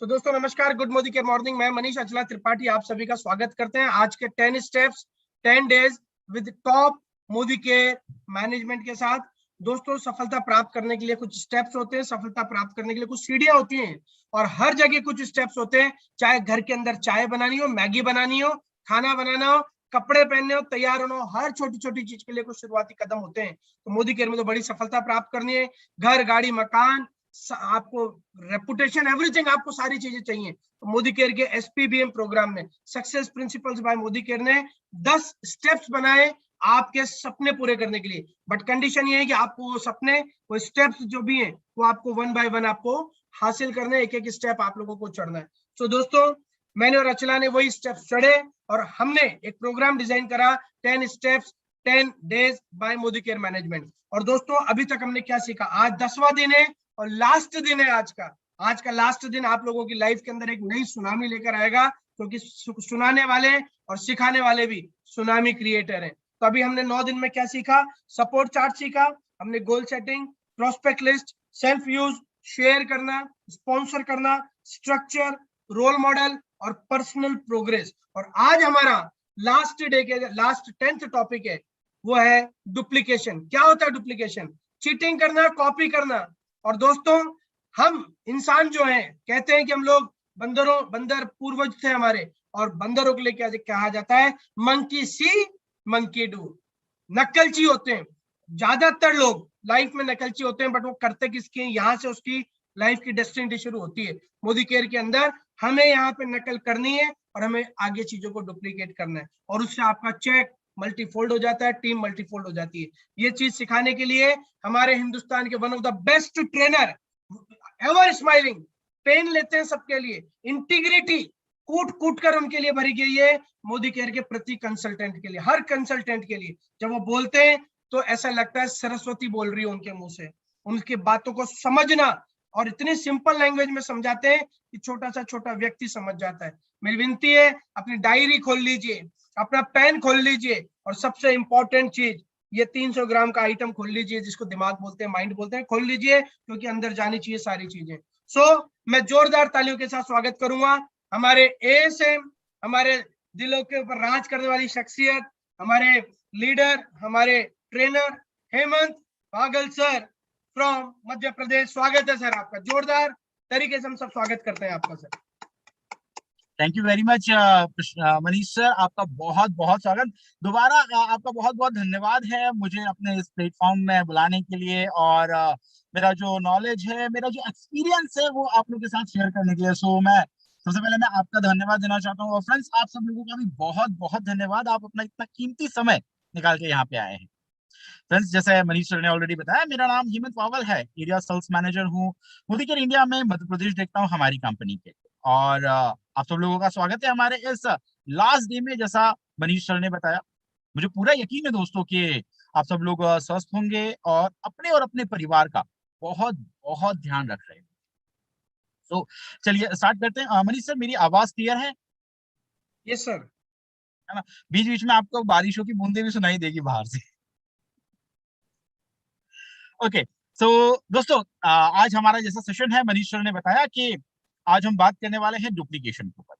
दोस्तों नमस्कार, गुड मोदी के मॉर्निंग। मैं मनीष अचला त्रिपाठी आप सभी का स्वागत करते हैं आज के 10 steps 10 days with top Modi के मैनेजमेंट के साथ। दोस्तों सफलता प्राप्त करने के लिए कुछ स्टेप्स होते हैं, सफलता प्राप्त करने के लिए कुछ सीढ़ियां होती हैं और हर जगह कुछ स्टेप्स होते हैं। चाहे घर के अंदर चाय बनानी हो, मैगी बनानी हो, खाना बनाना हो, कपड़े पहनने हो, तैयार होना हो, हर छोटी छोटी चीज के लिए कुछ शुरुआती कदम होते हैं। तो मोदी केयर में तो बड़ी सफलता प्राप्त करनी है। घर, गाड़ी, मकान, आपको रेपुटेशन, एवरीथिंग, आपको सारी चीजें चाहिए। तो मोदी केयर के एसपीबीएम प्रोग्राम में success principles by Modicare ने 10 स्टेप्स बनाए आपके सपने पूरे करने के लिए। बट कंडीशन ये है कि आपको वो सपने, वो स्टेप्स जो भी हैं, वो आपको वन बाय वन आपको हासिल करने, एक एक स्टेप आप लोगों को चढ़ना है। तो दोस्तों मैंने और अचला ने वही स्टेप्स चढ़े और हमने एक प्रोग्राम डिजाइन करा, 10 steps 10 days by Modi care management. और दोस्तों अभी तक हमने क्या सीखा? आज 10वां दिन है और लास्ट दिन है आज का लास्ट दिन आप लोगों की लाइफ के अंदर एक नई सुनामी लेकर आएगा, क्योंकि सुनाने वाले और सिखाने वाले भी सुनामी क्रिएटर हैं। तो अभी हमने 9 दिन में क्या सीखा? सपोर्ट चार्ट सीखा, हमने goal setting, prospect list, self use, share करना, स्पॉन्सर करना, स्ट्रक्चर, रोल मॉडल और पर्सनल प्रोग्रेस। और आज हमारा लास्ट डे के लास्ट 10th टॉपिक है, वो है डुप्लीकेशन। क्या होता है डुप्लीकेशन? चीटिंग करना, कॉपी करना। और दोस्तों हम इंसान जो हैं, कहते हैं कि हम लोग बंदर पूर्वज थे हमारे, और बंदरों के लिए क्या कहा जाता है? Monkey see monkey do. नकलची होते हैं ज्यादातर लोग, लाइफ में नकलची होते हैं, बट वो करते किसकी? यहाँ से उसकी लाइफ की डेस्टिनी शुरू होती है। मोदी केयर के अंदर हमें यहाँ पे नकल करनी है और हमें आगे चीजों को डुप्लीकेट करना है, और उससे आपका चेक मल्टीफोल्ड हो जाता है, टीम मल्टीफोल्ड हो जाती है। ये चीज सिखाने के लिए हमारे हिंदुस्तान के one of the best trainer, ever smiling, pain लेते हैं सबके लिए, इंटीग्रिटी कूट कूट कर उनके लिए भरी गई है मोदी केयर के प्रति कंसल्टेंट के लिए, हर कंसल्टेंट के लिए। जब वो बोलते हैं तो ऐसा लगता है सरस्वती बोल रही है उनके मुंह से। उनकी बातों को समझना, और इतनी सिंपल लैंग्वेज में समझाते हैं कि छोटा सा छोटा व्यक्ति समझ जाता है। मेरी विनती है, अपनी डायरी खोल लीजिए, अपना पेन खोल लीजिए, और सबसे इंपॉर्टेंट चीज, ये 300 ग्राम का आइटम खोल लीजिए, जिसको दिमाग बोलते हैं, माइंड बोलते हैं, खोल लीजिए, क्योंकि अंदर जानी चाहिए सारी चीजें। मैं जोरदार तालियों के साथ स्वागत करूंगा हमारे एएसएम, हमारे दिलों के ऊपर राज करने वाली शख्सियत, हमारे लीडर, हमारे trainer Hemant Bagal sir from Madhya Pradesh. स्वागत है सर आपका, जोरदार तरीके से हम सब स्वागत करते हैं आपका sir. Thank you very much Manish sir, आपका बहुत बहुत स्वागत दोबारा। आपका बहुत बहुत धन्यवाद है मुझे अपने इस प्लेटफॉर्म में बुलाने के लिए, और मेरा जो नॉलेज है, मेरा जो एक्सपीरियंस है, वो आप लोगों के साथ शेयर करने के लिए। सो मैं सबसे पहले मैं आपका धन्यवाद देना चाहता हूँ, और फ्रेंड्स आप सब लोगों का भी बहुत बहुत धन्यवाद, आप अपना इतना कीमती समय निकाल के यहाँ पे आए हैं। फ्रेंड्स जैसे मनीष सर ने ऑलरेडी बताया, मेरा नाम हेमंत पावल है, एरिया सेल्स मैनेजर हूँ मोदी केयर इंडिया में, मध्य प्रदेश देखता हूँ हमारी कंपनी के। और आप सब लोगों का स्वागत है हमारे इस लास्ट डे में। जैसा मनीष सर ने बताया, मुझे पूरा यकीन है दोस्तों कि आप सब लोग स्वस्थ होंगे और अपने परिवार का बहुत बहुत ध्यान रख रहे हैं। तो चलिए स्टार्ट करते हैं। मनीष सर, मेरी आवाज क्लियर है? Yes sir. है ना? बीच बीच में आपको बारिशों की बूंदें भी सुनाई देगी बाहर से। ओके, सो दोस्तों आज हमारा जैसा सेशन है, मनीष सर ने बताया कि आज हम बात करने वाले हैं डुप्लीकेशन के ऊपर।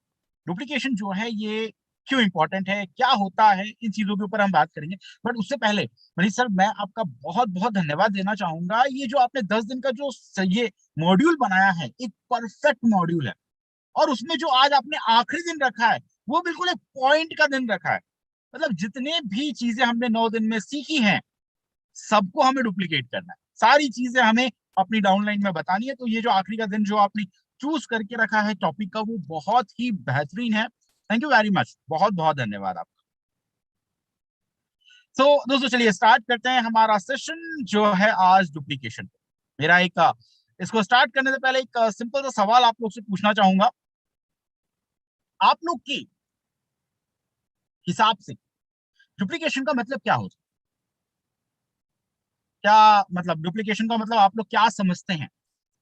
डुप्लीकेशन जो है ये क्यों इंपॉर्टेंट है, क्या होता है, इन चीजों के ऊपर हम बात करेंगे। बट उससे पहले मनीष सर, मैं आपका बहुत बहुत धन्यवाद देना चाहूंगा। ये जो आपने 10 दिन का जो ये मॉड्यूल बनाया है, एक परफेक्ट मॉड्यूल है, और उसमें जो आज आपने आखिरी दिन रखा है, वो बिल्कुल एक पॉइंट का दिन रखा है। मतलब जितने भी चीजें हमने 9 दिन में सीखी हैं, सबको हमें डुप्लीकेट करना है, सारी चीजें हमें अपनी डाउनलाइन में बतानी है। तो ये जो आखिरी का दिन जो आपने चूज करके रखा है टॉपिक का, वो बहुत ही बेहतरीन है। थैंक यू वेरी मच, बहुत बहुत धन्यवाद आपका। तो दोस्तों चलिए स्टार्ट करते हैं हमारा सेशन जो है आज डुप्लीकेशन। मेरा एक इसको स्टार्ट करने से पहले एक सिंपल सा सवाल आप लोग से पूछना चाहूंगा। आप लोग की हिसाब से डुप्लीकेशन का मतलब क्या होता है? क्या मतलब डुप्लीकेशन का मतलब आप लोग क्या समझते हैं?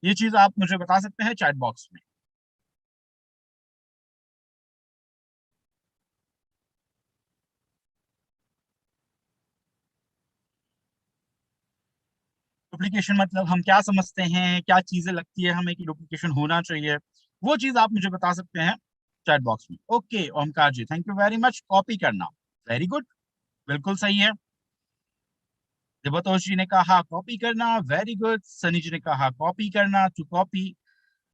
ये चीज आप मुझे बता सकते हैं चैट बॉक्स में। डुप्लीकेशन मतलब हम क्या समझते हैं, क्या चीजें लगती है हमें कि डुप्लीकेशन होना चाहिए? वो चीज आप मुझे बता सकते हैं चैट बॉक्स में। Okay Omkar ji, thank you very much. Copy करना, वेरी गुड, बिल्कुल सही है। देवतोष जी ने कहा कॉपी करना, वेरी गुड। सनी जी ने कहा कॉपी करना, to copy,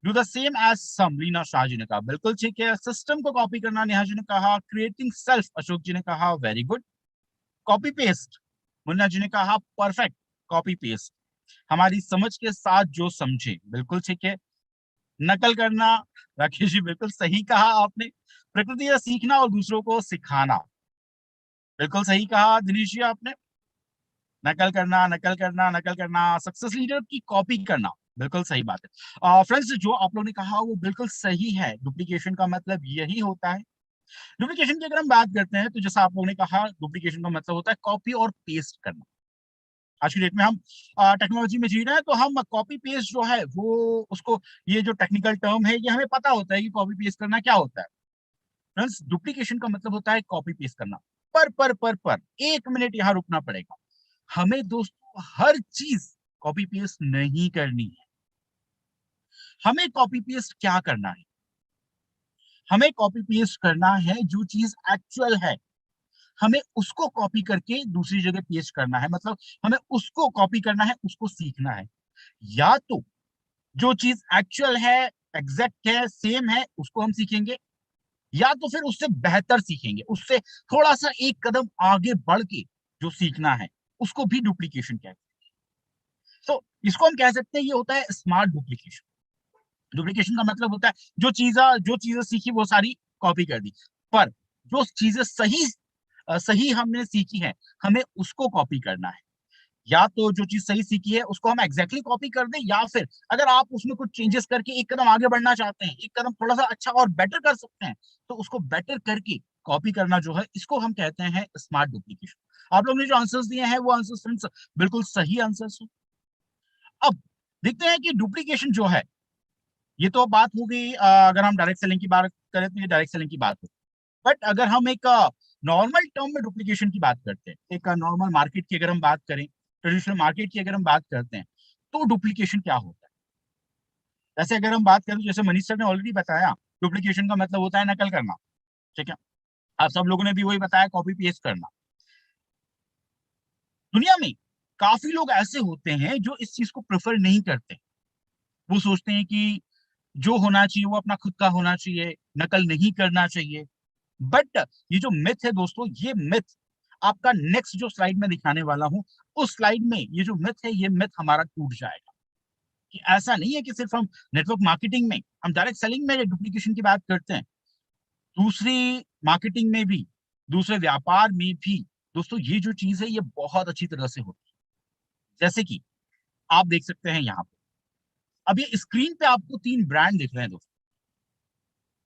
do the same as some. Reena Shah ji ने कहा बिल्कुल ठीक है। सिस्टम को कॉपी करना, नेहा जी ने कहा। क्रिएटिंग सेल्फ, अशोक जी ने कहा very good. Copy paste, Munna ji ने कहा परफेक्ट। कॉपी पेस्ट, हमारी समझ के साथ जो समझे, बिल्कुल ठीक है। नकल करना, राकेश जी बिल्कुल सही कहा आपने। प्रकृति से सीखना और दूसरों को सिखाना, बिल्कुल सही कहा दिनेश जी आपने। नकल करना, नकल करना, नकल करना, सक्सेस लीडर की कॉपी करना, बिल्कुल सही बात है। फ्रेंड्स, जो आप लोगों ने कहा वो बिल्कुल सही है। डुप्लीकेशन का मतलब यही होता है। डुप्लीकेशन की अगर हम बात करते हैं तो जैसा आप लोगों ने कहा, डुप्लीकेशन का मतलब होता है कॉपी और पेस्ट करना। आज की डेट में हम टेक्नोलॉजी में जी रहे हैं, तो हम कॉपी पेस्ट जो है वो उसको, ये जो टेक्निकल टर्म है ये हमें पता होता है कि कॉपी पेस्ट करना क्या होता है। फ्रेंड्स, डुप्लीकेशन का मतलब होता है कॉपी पेस्ट करना। पर 1 मिनट यहाँ रुकना पड़ेगा। हमें दोस्तों हर चीज कॉपी पेस्ट नहीं करनी है। हमें कॉपी पेस्ट क्या करना है? हमें कॉपी पेस्ट करना है जो चीज एक्चुअल है, हमें उसको कॉपी करके दूसरी जगह पेस्ट करना है। मतलब हमें उसको कॉपी करना है, उसको सीखना है। या तो जो चीज एक्चुअल है, एग्जैक्ट है, सेम है, उसको हम सीखेंगे, या तो फिर उससे बेहतर सीखेंगे, उससे थोड़ा सा एक कदम आगे बढ़ के जो सीखना है, उसको भी डुप्लीकेशन कहते हैं। तो इसको हम कह सकते हैं ये होता है स्मार्ट डुप्लीकेशन। डुप्लीकेशन का मतलब होता है जो चीजें सीखी वो सारी कॉपी कर दी। पर जो चीजें सही हमने सीखी है, हमें उसको कॉपी करना है। या तो जो चीज सही सीखी है उसको हम एग्जैक्टली कॉपी कर दें, या फिर अगर आप उसमें कुछ चेंजेस करके एक कदम आगे बढ़ना चाहते हैं, एक कदम थोड़ा सा अच्छा और बेटर कर सकते हैं, तो उसको बेटर करके कॉपी करना जो है, इसको हम कहते हैं स्मार्ट डुप्लीकेशन। आप लोगों ने जो आंसर्स दिए हैं वो आंसर्स बिल्कुल सही आंसर्स हैं। अब देखते हैं कि डुप्लीकेशन जो है, ये तो बात हो गई अगर हम डायरेक्ट सेलिंग की बात करें तो ये डायरेक्ट सेलिंग की बात हो। बट अगर हम एक नॉर्मल टर्म में डुप्लीकेशन की बात करते हैं, एक नॉर्मल मार्केट की अगर हम बात करें, ट्रेडिशनल मार्केट की अगर हम बात करते हैं, तो डुप्लीकेशन क्या होता है? जैसे अगर हम बात करें, जैसे मनीष सर ने ऑलरेडी बताया, डुप्लीकेशन का मतलब होता है नकल करना। ठीक है, आप सब लोगों ने भी वही बताया, कॉपी पेस्ट करना। दुनिया में काफी लोग ऐसे होते हैं जो इस चीज को प्रेफर नहीं करते। वो सोचते हैं कि जो होना चाहिए वो अपना खुद का होना चाहिए, नकल नहीं करना चाहिए। बट ये जो मिथ है दोस्तों, ये मिथ आपका नेक्स्ट जो स्लाइड में दिखाने वाला हूं, उस स्लाइड में ये जो मिथ है, ये मिथ हमारा टूट जाएगा। कि ऐसा नहीं है कि सिर्फ हम नेटवर्क मार्केटिंग में, हम डायरेक्ट सेलिंग में डुप्लीकेशन की बात करते हैं, दूसरी मार्केटिंग में भी, दूसरे व्यापार में भी दोस्तों ये जो चीज है ये बहुत अच्छी तरह से होती है। जैसे कि आप देख सकते हैं यहाँ पे, अब ये स्क्रीन पे आपको 3 ब्रांड दिख रहे हैं दोस्तों।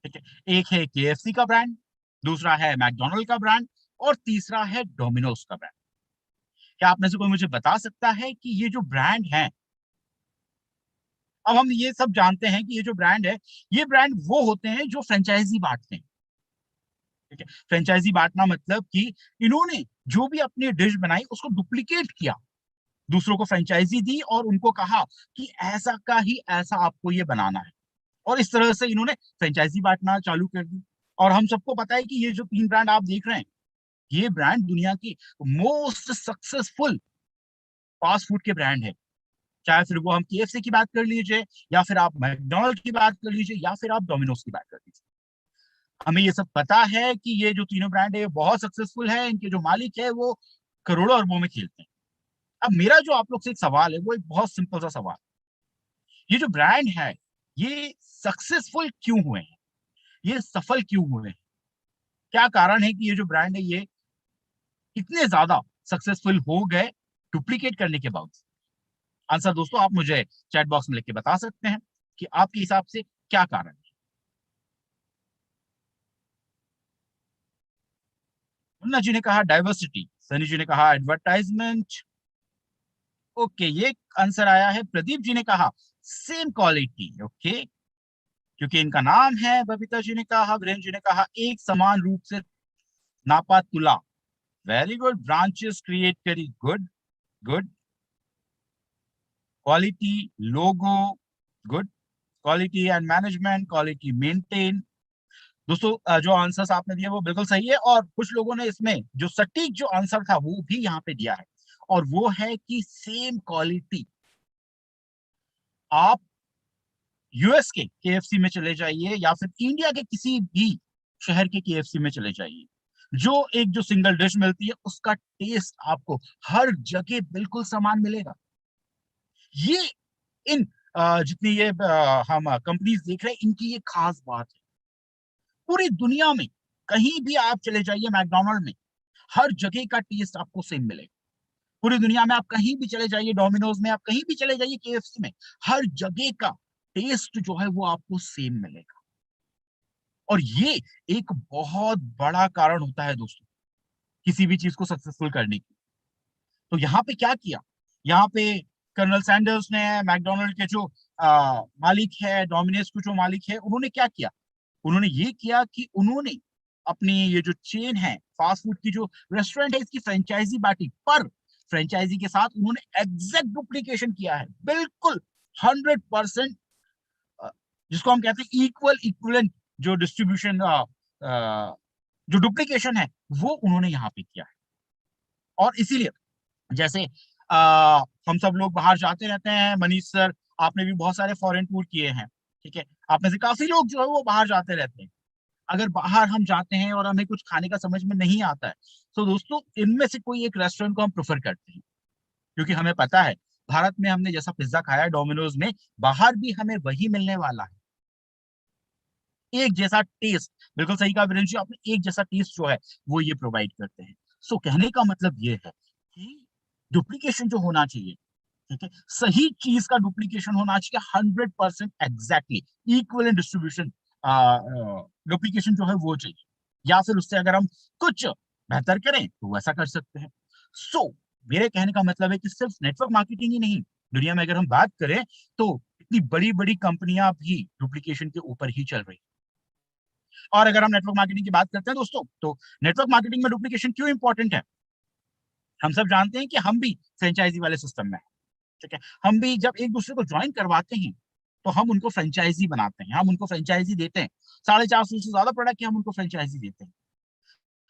ठीक है, एक है केएफसी का ब्रांड, दूसरा है मैकडोनल्ड का ब्रांड, और तीसरा है डोमिनोज का ब्रांड। क्या आप में से कोई मुझे बता सकता है कि ये जो ब्रांड है, अब हम ये सब जानते हैं कि ये जो ब्रांड है, ये ब्रांड वो होते हैं जो फ्रेंचाइजी बांटते हैं। ठीक है, फ्रेंचाइजी बांटना मतलब कि इन्होंने जो भी अपनी डिश बनाई उसको डुप्लीकेट किया, दूसरों को फ्रेंचाइजी दी और उनको कहा कि ऐसा का ही ऐसा आपको ये बनाना है, और इस तरह से इन्होंने फ्रेंचाइजी बांटना चालू कर दी। और हम सबको पता है कि ये जो 3 ब्रांड आप देख रहे हैं, ये ब्रांड दुनिया की मोस्ट सक्सेसफुल फास्ट फूड के ब्रांड है। चाहे फिर वो हम केएफसी की बात कर लीजिए, या फिर आप मैकडोनल्ड की बात कर लीजिए, या फिर आप डोमिनोज की बात कर लीजिए। हमें ये सब पता है कि ये जो तीनों ब्रांड है बहुत सक्सेसफुल है, इनके जो मालिक है वो करोड़ों अरबों में खेलते हैं। अब मेरा जो आप लोग से एक सवाल है, वो एक बहुत सिंपल सा सवाल, ये जो ब्रांड है ये सक्सेसफुल क्यों हुए हैं, ये सफल क्यों हुए हैं? क्या कारण है कि ये जो ब्रांड है ये इतने ज्यादा सक्सेसफुल हो गए डुप्लीकेट करने के बाद? आंसर दोस्तों आप मुझे चैट बॉक्स में लिख के बता सकते हैं कि आपके हिसाब से क्या कारण है। मुन्ना जी ने कहा डाइवर्सिटी, सनी जी ने कहा एडवर्टाइजमेंट। ओके, ये आंसर आया है। प्रदीप जी ने कहा सेम क्वालिटी। ओके, क्योंकि इनका नाम है। बबीता जी ने कहा, वीरेंद्र जी ने कहा एक समान रूप से नापा तुला। Very good. ब्रांचेस क्रिएट करी, good good. Quality, logo, good. Quality and management, quality maintain. दोस्तों जो आंसर्स आपने दिए वो बिल्कुल सही है, और कुछ लोगों ने इसमें जो सटीक जो आंसर था वो भी यहाँ पे दिया है, और वो है कि सेम क्वालिटी आप यूएस के केएफसी में चले जाइए या फिर इंडिया के किसी भी शहर के केएफसी में चले जाइए, जो एक जो सिंगल डिश मिलती है उसका टेस्ट आपको हर जगह बिल्कुल समान मिलेगा। ये इन जितनी ये हम कंपनीज देख रहे हैं, इनकी ये खास बात है। पूरी दुनिया में कहीं भी आप चले जाइए मैकडोनल्ड में, हर जगह का टेस्ट आपको सेम मिलेगा। पूरी दुनिया में आप कहीं भी चले जाइए, डोमिनोज में, आप कहीं भी चले जाइए, केएफसी में, हर जगह का टेस्ट जो है वो आपको सेम मिलेगा। और ये एक बहुत बड़ा कारण होता है दोस्तों किसी भी चीज को सक्सेसफुल करने की। तो यहाँ पे क्या किया, यहाँ पे कर्नल सैंडर्स ने, मैकडोनल्ड के जो मालिक है, डोमिनोज के जो मालिक है, उन्होंने क्या किया, उन्होंने ये किया कि उन्होंने अपनी ये जो चेन है फास्ट फूड की, जो रेस्टोरेंट है, इसकी फ्रेंचाइजी बांटी, पर फ्रेंचाइजी के साथ उन्होंने एग्जैक्ट डुप्लीकेशन किया है, बिल्कुल 100%, जिसको हम कहते हैं इक्वल इक्विवेलेंट जो डिस्ट्रीब्यूशन, जो डुप्लीकेशन है वो उन्होंने यहाँ पे किया है। और इसीलिए जैसे हम सब लोग बाहर जाते रहते हैं, मनीष सर आपने भी बहुत सारे फॉरेन टूर किए हैं, ठीक है, आप में से काफी लोग जो है वो बाहर जाते रहते हैं। अगर बाहर हम जाते हैं और हमें कुछ खाने का समझ में नहीं आता है, तो दोस्तों इनमें से कोई एक रेस्टोरेंट को हम प्रेफर करते हैं, क्योंकि हमें पता है भारत में हमने जैसा पिज्जा खाया है डोमिनोज में, बाहर भी हमें वही मिलने वाला है, एक जैसा टेस्ट। बिल्कुल सही कहा वीरेंद्र जी आपने, एक जैसा टेस्ट जो है वो ये प्रोवाइड करते हैं। सो कहने का मतलब ये है कि डुप्लीकेशन जो होना चाहिए, ठीक है, सही चीज का डुप्लीकेशन होना चाहिए 100% एग्जैक्टली इक्वल डिस्ट्रीब्यूशन, डुप्लीकेशन जो है वो चाहिए, या फिर उससे अगर हम कुछ बेहतर करें तो वैसा कर सकते हैं। सो मेरे कहने का मतलब है कि सिर्फ नेटवर्क मार्केटिंग ही नहीं, दुनिया में अगर हम बात करें तो इतनी बड़ी बड़ी कंपनियां भी डुप्लीकेशन के ऊपर ही चल रही। और अगर हम नेटवर्क मार्केटिंग की बात करते हैं दोस्तों, तो नेटवर्क मार्केटिंग में डुप्लीकेशन क्यों इंपॉर्टेंट है, हम सब जानते हैं कि हम भी फ्रेंचाइजी वाले सिस्टम में, ठीक है, हम भी जब एक दूसरे को ज्वाइन करवाते हैं तो हम उनको फ्रेंचाइजी बनाते हैं, हम उनको फ्रेंचाइजी देते हैं, 450 से ज्यादा प्रोडक्ट की हम उनको फ्रेंचाइजी देते हैं।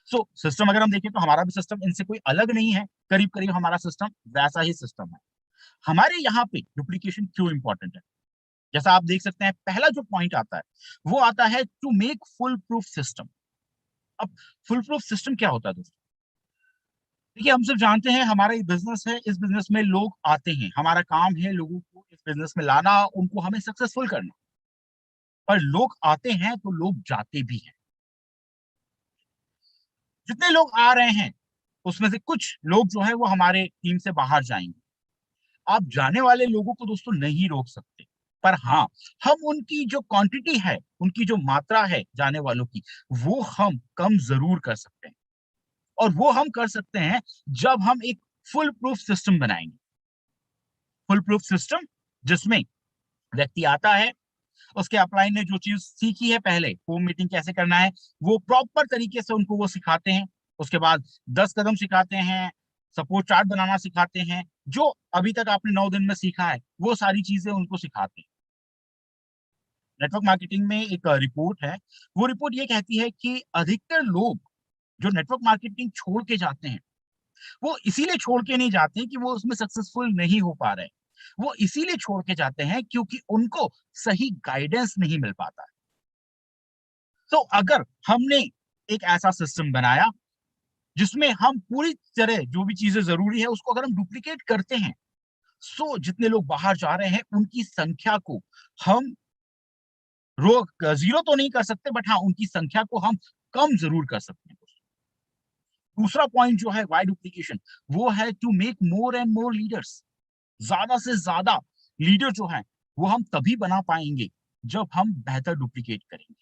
सो सिस्टम अगर हम देखें तो हमारा भी सिस्टम इनसे कोई अलग नहीं है, करीब करीब हमारा सिस्टम वैसा ही सिस्टम है। हमारे यहाँ पे डुप्लीकेशन क्यों इंपॉर्टेंट है, जैसा आप देख सकते हैं, पहला जो पॉइंट आता है वो आता है to make foolproof system. अब फुल प्रूफ सिस्टम क्या होता है दोस्तों, देखिए हम सब जानते हैं हमारा ये बिजनेस है, इस बिजनेस में लोग आते हैं, हमारा काम है लोगों को इस बिजनेस में लाना, उनको हमें सक्सेसफुल करना। पर लोग आते हैं तो लोग जाते भी हैं, जितने लोग आ रहे हैं उसमें से कुछ लोग जो है वो हमारे टीम से बाहर जाएंगे। आप जाने वाले लोगों को दोस्तों नहीं रोक सकते, पर हाँ, हम उनकी जो क्वांटिटी है, उनकी जो मात्रा है जाने वालों की, वो हम कम जरूर कर सकते हैं। और वो हम कर सकते हैं जब हम एक फुल प्रूफ सिस्टम बनाएंगे। फुल प्रूफ सिस्टम जिसमें व्यक्ति आता है, उसके अपलाइन ने जो चीज सीखी है पहले, होम मीटिंग कैसे करना है, वो प्रॉपर तरीके से उनको वो सिखाते हैं। उसके बाद 10 कदम सिखाते हैं, सपोर्ट चार्ट बनाना सिखाते हैं, जो अभी तक आपने 9 दिन में सीखा है वो सारी चीजें उनको सिखाते हैं। नेटवर्क मार्केटिंग में एक रिपोर्ट है, वो रिपोर्ट ये कहती है कि अधिकतर लोग जो नेटवर्क मार्केटिंग छोड़ के जाते हैं, वो इसीलिए छोड़ के नहीं जाते हैं कि वो उसमें सक्सेसफुल नहीं हो पा रहे, वो इसीलिए छोड़ के जाते हैं क्योंकि उनको सही गाइडेंस नहीं मिल पाता है। तो अगर हमने एक ऐसा सिस्टम बनाया जिसमें हम पूरी तरह जो भी चीजें जरूरी है उसको अगर हम डुप्लीकेट करते हैं, सो जितने लोग बाहर जा रहे हैं उनकी संख्या को हम रोक जीरो तो नहीं कर सकते, बट हाँ उनकी संख्या को हम कम जरूर कर सकते हैं। दूसरा पॉइंट जो है वाई डुप्लीकेशन, वो है to make more and more leaders. ज्यादा से ज्यादा लीडर जो है वो हम तभी बना पाएंगे जब हम बेहतर डुप्लीकेट करेंगे।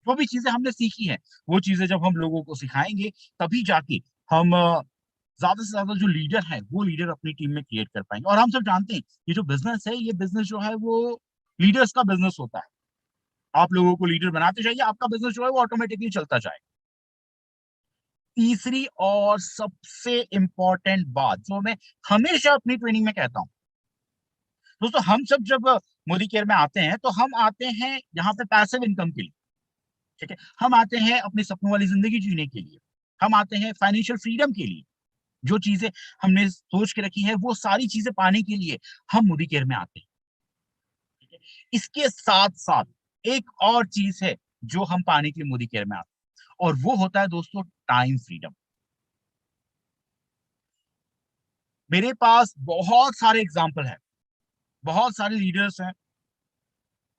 जो भी चीजें हमने सीखी है वो चीजें जब हम लोगों को सिखाएंगे, तभी जाके हम ज्यादा से ज्यादा जो लीडर है वो लीडर अपनी टीम में क्रिएट कर पाएंगे। और हम सब जानते हैं ये जो बिजनेस है, ये बिजनेस जो है वो लीडर्स का बिजनेस होता है। आप लोगों को लीडर बनाते जाइए, आपका बिजनेस जो है वो ऑटोमेटिकली चलता जाए। तीसरी और सबसे इंपॉर्टेंट बात जो मैं हमेशा अपनी ट्रेनिंग में कहता हूं, दोस्तों हम सब जब मोदी केयर में आते हैं तो हम आते हैं यहाँ पे पैसिव इनकम के लिए, ठीक है। हम आते हैं अपने सपनों वाली जिंदगी जीने के लिए, हम आते हैं फाइनेंशियल फ्रीडम के लिए। जो चीजें हमने सोच के रखी है वो सारी चीजें पाने के लिए हम मोदी केयर में आते हैं, ठीक है। इसके साथ साथ एक और चीज है जो हम पाने के लिए मोदी केयर में आते हैं, और वो होता है दोस्तों टाइम फ्रीडम। मेरे पास बहुत सारे एग्जाम्पल है, बहुत सारे लीडर्स हैं।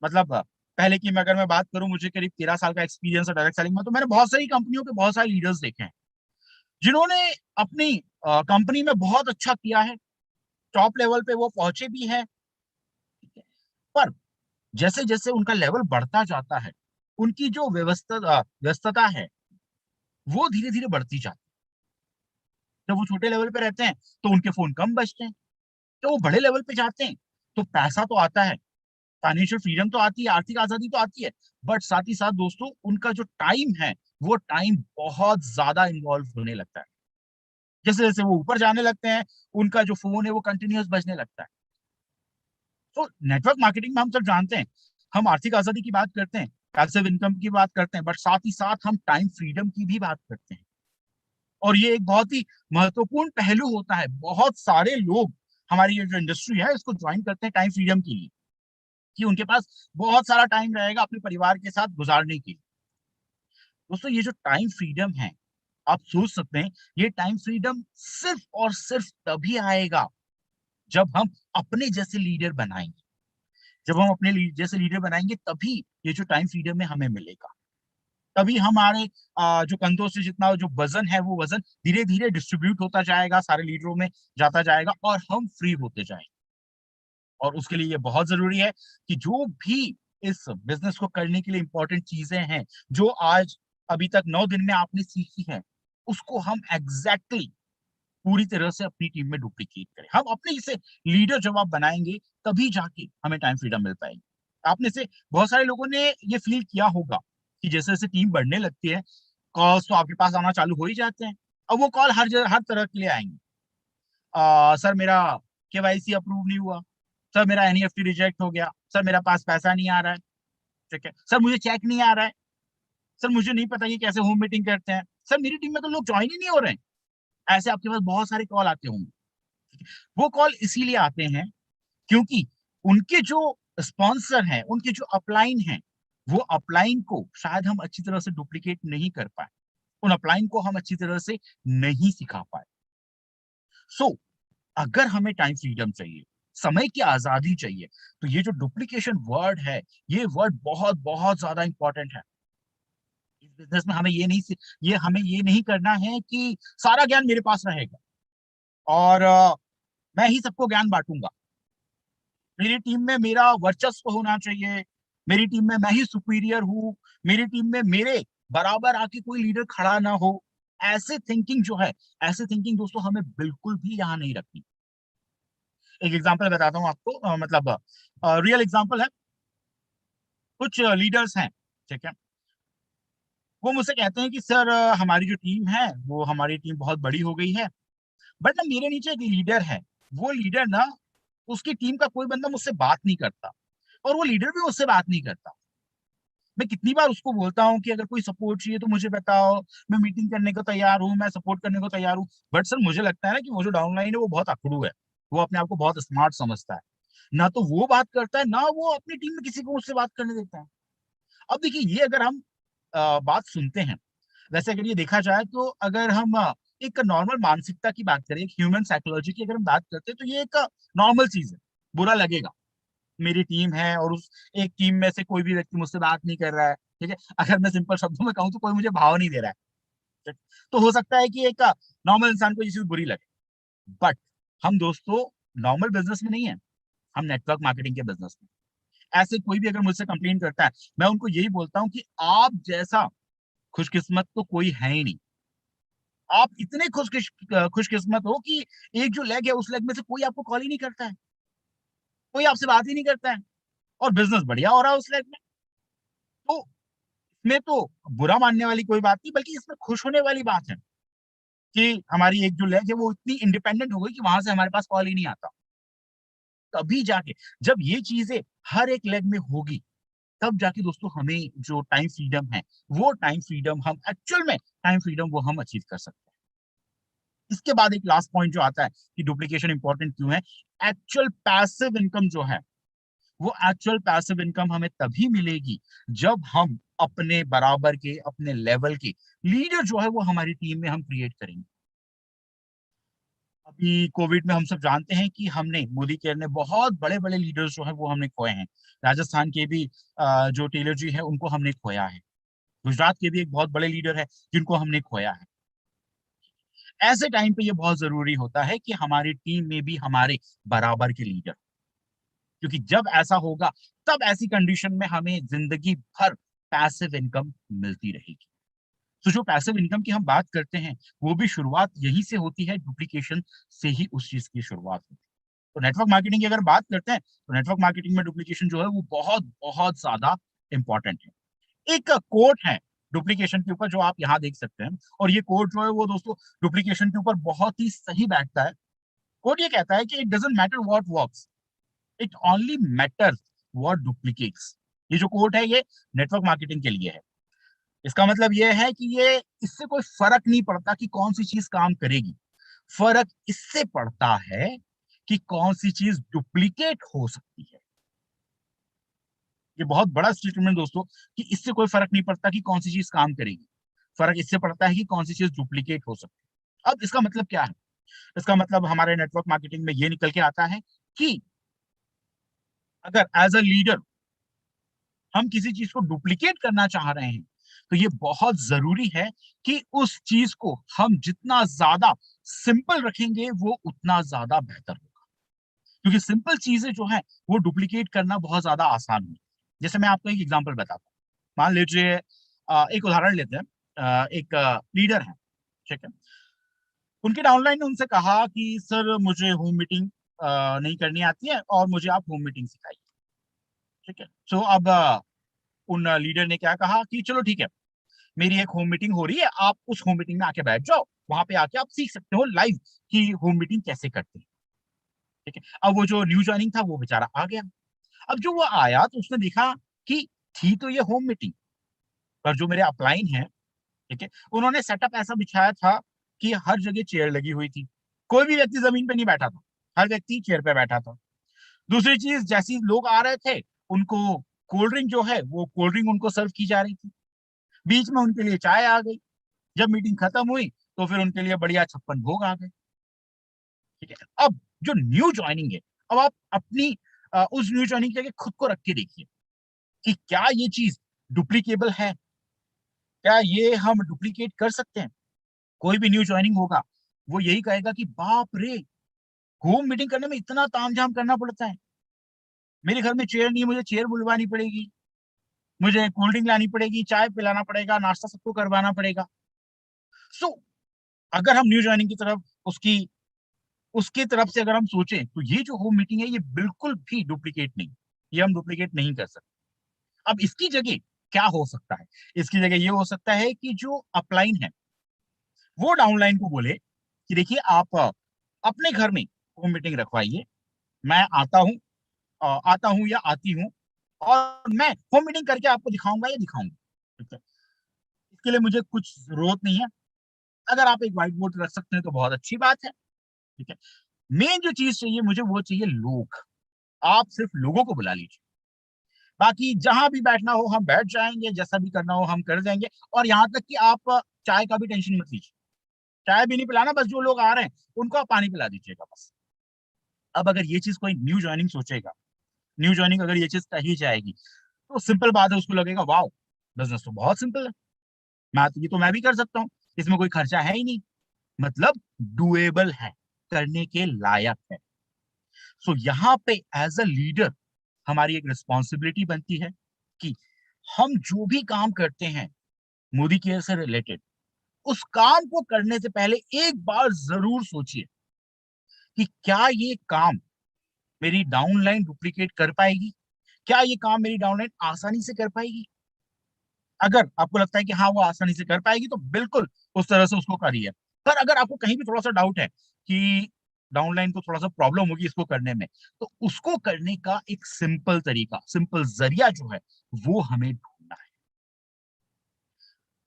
मतलब पहले की अगर मैं बात करूं, मुझे करीब 13 साल का एक्सपीरियंस है डायरेक्ट सेलिंग में, तो मैंने बहुत सारी कंपनियों के बहुत सारे लीडर्स देखे हैं जिन्होंने अपनी कंपनी में बहुत अच्छा किया है, टॉप लेवल पे वो पहुंचे भी हैं। पर जैसे जैसे उनका लेवल बढ़ता जाता है, उनकी जो व्यस्तता है वो धीरे धीरे बढ़ती जाती है। जब वो छोटे लेवल पे रहते हैं तो उनके फोन कम बजते हैं, तो वो बड़े लेवल पे जाते हैं तो पैसा तो आता है, फाइनेंशियल फ्रीडम तो आती है, आर्थिक आजादी तो आती है, बट साथ ही साथ दोस्तों उनका जो टाइम है वो टाइम बहुत ज्यादा इन्वॉल्व होने लगता है। जैसे जैसे वो ऊपर जाने लगते हैं, उनका जो फोन है वो कंटिन्यूअस बजने लगता है। तो नेटवर्क मार्केटिंग में हम सब जानते हैं, हम आर्थिक आजादी की बात करते हैं, पैसिव इनकम की बात करते हैं, बट साथ ही साथ हम टाइम फ्रीडम की भी बात करते हैं। और ये एक बहुत ही महत्वपूर्ण पहलू होता है। बहुत सारे लोग हमारी ये जो इंडस्ट्री है इसको ज्वाइन करते हैं टाइम फ्रीडम के लिए, कि उनके पास बहुत सारा टाइम रहेगा अपने परिवार के साथ गुजारने के लिए। दोस्तों ये जो टाइम फ्रीडम है, आप सोच सकते हैं ये टाइम फ्रीडम सिर्फ और सिर्फ तभी आएगा जब हम अपने जैसे लीडर बनाएंगे। जब हम अपने जैसे लीडर बनाएंगे तभी ये जो टाइम फ्रीडम है हमें मिलेगा। तभी हमारे जो कंधों से जितना जो वजन है वो वजन धीरे धीरे डिस्ट्रीब्यूट होता जाएगा, सारे लीडरों में जाता जाएगा और हम फ्री होते जाएंगे। और उसके लिए ये बहुत जरूरी है कि जो भी इस बिजनेस को करने के लिए इंपॉर्टेंट चीजें हैं, जो आज अभी तक 9 दिन में आपने सीखी है, उसको हम एग्जैक्टली पूरी तरह से अपनी टीम में डुप्लीकेट करें। हम अपने इसे लीडर जब आप बनाएंगे तभी जाके हमें टाइम फ्रीडम मिल पाएगी। आपने से बहुत सारे लोगों ने ये फील किया होगा कि जैसे जैसे टीम बढ़ने लगती है, कॉल्स तो आपके पास आना चालू हो ही जाते हैं। अब वो कॉल हर तरह के लिए आएंगे। सर मेरा केवाईसी अप्रूव नहीं हुआ, सर मेरा एनईएफटी रिजेक्ट हो गया, सर मेरा पास पैसा नहीं आ रहा है, ठीक है, सर मुझे चेक नहीं आ रहा है, सर मुझे नहीं पता कि कैसे होम मीटिंग करते हैं, सर मेरी टीम में तो लोग ज्वाइन ही नहीं हो रहे हैं। ऐसे आपके पास बहुत सारे कॉल आते होंगे। वो कॉल इसीलिए आते हैं क्योंकि उनके जो स्पॉन्सर हैं, उनके जो अपलाइन हैं, वो अपलाइन को शायद हम अच्छी तरह से डुप्लीकेट नहीं कर पाए, उन अपलाइन को हम अच्छी तरह से नहीं सिखा पाए। सो अगर हमें टाइम फ्रीडम चाहिए, समय की आजादी चाहिए, तो ये जो डुप्लीकेशन वर्ड है, ये वर्ड बहुत बहुत ज्यादा इंपॉर्टेंट है। इस बिजनेस में हमें ये नहीं करना है कि सारा ज्ञान मेरे पास रहेगा और मैं ही सबको ज्ञान बांटूंगा। मेरी टीम में मेरा वर्चस्व होना चाहिए, मेरी टीम में मैं ही सुपीरियर हूं, मेरी टीम में मेरे बराबर आके कोई लीडर खड़ा ना हो। ऐसे थिंकिंग जो है, ऐसे थिंकिंग दोस्तों हमें बिल्कुल भी यहाँ नहीं रखनी। एक एग्जांपल बताता हूँ आपको, मतलब रियल एग्जांपल है। कुछ लीडर्स हैं, ठीक है, वो मुझसे कहते हैं कि सर हमारी जो टीम है वो हमारी टीम बहुत बड़ी हो गई है, बट ना मेरे नीचे एक लीडर है, वो लीडर ना उसकी टीम का कोई बंदा मुझसे बात नहीं करता और वो लीडर भी मुझसे बात नहीं करता। मैं कितनी बार उसको बोलता हूँ कि अगर कोई सपोर्ट चाहिए तो मुझे बताओ, मैं मीटिंग करने को तैयार हूँ, मैं सपोर्ट करने को तैयार हूँ, बट सर मुझे लगता है ना कि वो जो डाउनलाइन है वो बहुत अकड़ू है, वो अपने आप को बहुत स्मार्ट समझता है, ना तो वो बात करता है ना वो अपनी टीम में किसी को मुझसे बात करने देता है। अब देखिए ये अगर हम बात सुनते हैं, वैसे अगर ये देखा जाए तो अगर हम एक नॉर्मल मानसिकता की बात करें, एक ह्यूमन साइकोलॉजी की अगर हम बात करते हैं तो ये एक नॉर्मल चीज है। बुरा लगेगा, मेरी टीम है और उस एक टीम में से कोई भी व्यक्ति मुझसे बात नहीं कर रहा है, ठीक है, अगर मैं सिंपल शब्दों में कहूँ तो कोई मुझे भाव नहीं दे रहा है, ठीक? तो हो सकता है कि एक नॉर्मल इंसान को ये चीज बुरी लगे। बट हम दोस्तों नॉर्मल बिजनेस में नहीं है, हम नेटवर्क मार्केटिंग के बिजनेस में। ऐसे कोई भी अगर मुझसे कंप्लेन करता है, मैं उनको यही बोलता हूँ कि आप जैसा खुशकिस्मत तो कोई है ही नहीं। आप इतने खुशकिस्मत हो कि एक जो लेग है उस लेग में से कोई आपको कॉल ही नहीं करता है, कोई आपसे बात ही नहीं करता है और बिजनेस बढ़िया हो रहा है उस लेग में। तो इसमें तो बुरा मानने वाली कोई बात नहीं, बल्कि इसमें खुश होने वाली बात है कि हमारी एक जो लेग है वो इतनी इंडिपेंडेंट हो गई कि वहां से हमारे पास कॉल ही नहीं आता। तभी जाके, जब ये चीजें हर एक लेग में होगी, तब जाके दोस्तों हमें जो टाइम फ्रीडम है, वो टाइम फ्रीडम हम एक्चुअल में टाइम फ्रीडम वो हम अचीव कर सकते हैं। इसके बाद एक लास्ट पॉइंट जो आता है कि डुप्लीकेशन इंपॉर्टेंट क्यों है। एक्चुअल पैसिव इनकम जो है, वो एक्चुअल पैसिव इनकम हमें तभी मिलेगी जब हम अपने बराबर के, अपने लेवल के लीडर जो है वो हमारी टीम में हम क्रिएट करेंगे। अभी कोविड में हम सब जानते हैं कि हमने, मोदी केयर ने बहुत बड़े बड़े लीडर्स जो है वो हमने खोए हैं। राजस्थान के भी जो टेलर जी है उनको हमने खोया है। गुजरात के भी एक बहुत बड़े लीडर है जिनको हमने खोया है। ऐसे टाइम पे ये बहुत जरूरी होता है कि हमारी टीम में भी हमारे बराबर के लीडर, क्योंकि जब ऐसा होगा तब ऐसी कंडीशन में हमें जिंदगी भर पैसिव इनकम मिलती रहेगी। तो जो पैसिव इनकम की हम बात करते हैं, वो भी शुरुआत यहीं से होती है, डुप्लीकेशन से ही उस चीज की शुरुआत होती है। तो नेटवर्क मार्केटिंग की अगर बात करते हैं, तो नेटवर्क मार्केटिंग में डुप्लीकेशन जो है वो बहुत बहुत ज्यादा इंपॉर्टेंट है। एक कोट है डुप्लीकेशन के ऊपर जो आप यहाँ देख सकते हैं, और ये कोट जो है वो दोस्तों डुप्लीकेशन के ऊपर बहुत ही सही बैठता है। कोट ये कहता है कि it doesn't matter what works, it only matters what duplicates. ये जो कोट है ये नेटवर्क मार्केटिंग के लिए है। इसका मतलब ये है कि ये, इससे कोई फर्क नहीं पड़ता कि कौन सी चीज काम करेगी, फर्क इससे पड़ता है कि कौन सी चीज डुप्लीकेट हो सकती है। ये बहुत बड़ा स्टेटमेंट दोस्तों, कि इससे कोई फर्क नहीं पड़ता कि कौन सी चीज काम करेगी, फर्क इससे पड़ता है कि कौन सी चीज डुप्लीकेट हो सकती है। अब इसका मतलब क्या है? इसका मतलब हमारे नेटवर्क मार्केटिंग में ये निकल के आता है कि अगर एज अ लीडर हम किसी चीज को डुप्लीकेट करना चाह रहे हैं, तो ये बहुत जरूरी है कि उस चीज को हम जितना ज्यादा सिंपल रखेंगे वो उतना ज्यादा बेहतर होगा। क्योंकि सिंपल चीजें जो है वो डुप्लीकेट करना बहुत ज्यादा आसान है। जैसे मैं आपको एक एग्जांपल बताता हूँ। मान लीजिए एक उदाहरण लेते हैं। एक लीडर है, ठीक है। उनके डाउनलाइन ने उनसे कहा कि सर मुझे होम मीटिंग नहीं करनी आती है और मुझे आप होम मीटिंग सिखाइए, ठीक है। सो अब उन लीडर ने क्या कहा कि चलो ठीक है, मेरी एक होम मीटिंग हो रही है, आप उस होम मीटिंग में आके बैठ जाओ, वहां पे आके आप सीख सकते हो लाइव कि होम मीटिंग कैसे करते हैं, ठीक है। अब वो जो न्यू ज्वाइनिंग था वो बेचारा आ गया। अब जो वो आया तो उसने देखा कि थी तो ये होम मीटिंग, पर जो मेरे अपलाइन है, ठीक है, उन्होंने सेटअप ऐसा बिछाया था कि हर जगह चेयर लगी हुई थी, कोई भी व्यक्ति जमीन पे नहीं बैठा था, हर व्यक्ति चेयर पे बैठा था। दूसरी चीज, जैसे ही लोग आ रहे थे उनको कोल्ड ड्रिंक जो है वो कोल्ड ड्रिंक उनको सर्व की जा रही थी, बीच में उनके लिए चाय आ गई, जब मीटिंग खत्म हुई तो फिर उनके लिए बढ़िया 56 भोग आ गए, ठीक है। अब जो न्यू ज्वाइनिंग है, अब आप अपनी उस न्यू ज्वाइनिंग के आगे खुद को रख के देखिए कि क्या ये चीज डुप्लीकेबल है, क्या ये हम डुप्लीकेट कर सकते हैं। कोई भी न्यू ज्वाइनिंग होगा वो यही कहेगा कि बाप रे, होम मीटिंग करने में इतना तामझाम करना पड़ता है, मेरे घर में चेयर नहीं है, मुझे चेयर बुलवानी पड़ेगी, मुझे कोल्ड ड्रिंक लानी पड़ेगी, चाय पिलाना पड़ेगा, नाश्ता सबको करवाना पड़ेगा। सो अगर हम न्यू ज्वाइनिंग की तरफ उसकी उसकी तरफ से अगर हम सोचें, तो ये जो होम मीटिंग है ये बिल्कुल भी डुप्लीकेट नहीं, ये हम डुप्लीकेट नहीं कर सकते। अब इसकी जगह क्या हो सकता है? इसकी जगह ये हो सकता है कि जो अपलाइन है वो डाउनलाइन को बोले कि देखिए आप अपने घर में होम मीटिंग रखवाइए, मैं आता हूँ या आती हूँ, और मैं होम मीटिंग करके आपको दिखाऊंगा या दिखाऊंगी, ठीक है। इसके लिए मुझे कुछ जरूरत नहीं है, अगर आप एक व्हाइट बोर्ड रख सकते हैं तो बहुत अच्छी बात है, ठीक है। मेन जो चीज चाहिए मुझे, वो चाहिए लोग। आप सिर्फ लोगों को बुला लीजिए, बाकी जहां भी बैठना हो हम बैठ जाएंगे, जैसा भी करना हो हम कर देंगे। और यहाँ तक कि आप चाय का भी टेंशन मत लीजिए, चाय भी नहीं पिलाना, बस जो लोग आ रहे हैं उनको आप पानी पिला दीजिएगा बस। अब अगर ये चीज कोई न्यू ज्वाइनिंग सोचेगा, न्यू ज्वाइनिंग अगर ये चीज कही जाएगी, तो सिंपल बात है, उसको लगेगा वाओ, बिजनेस तो बहुत सिंपल है, ये तो मैं भी कर सकता हूँ, इसमें कोई खर्चा है ही नहीं, मतलब डुएबल है, करने के लायक है। सो यहाँ पे एज अ लीडर हमारी एक रिस्पॉन्सिबिलिटी बनती है कि हम जो भी काम करते हैं मोदी केयर से रिलेटेड, उस काम को करने से पहले एक बार जरूर सोचिए कि क्या ये काम मेरी डाउनलाइन डुप्लीकेट कर पाएगी, क्या ये काम मेरी डाउनलाइन आसानी से कर पाएगी। अगर आपको लगता है कि हाँ वो आसानी से कर पाएगी, तो बिल्कुल उस तरह से उसको करिए। पर अगर आपको कहीं भी थोड़ा सा डाउट है कि डाउनलाइन को थोड़ा सा प्रॉब्लम होगी इसको करने में, तो उसको करने का एक सिंपल तरीका, सिंपल जरिया जो है वो हमें ढूंढना है।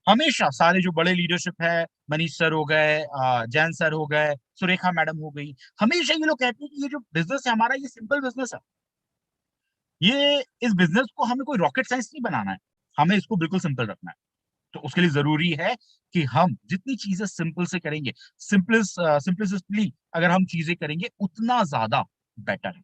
हमेशा सारे जो बड़े लीडरशिप है, मनीष सर हो गए, जैन सर हो गए, सुरेखा मैडम हो गई, हमेशा ये लोग कहते हैं कि ये जो बिजनेस है हमारा, ये सिंपल बिजनेस है। ये इस बिजनेस को हमें कोई रॉकेट साइंस नहीं बनाना है, हमें इसको बिल्कुल सिंपल रखना है। तो उसके लिए जरूरी है कि हम जितनी चीजें सिंपल से करेंगे, सिंपलिसिटली अगर हम चीजें करेंगे, उतना ज्यादा बेटर है।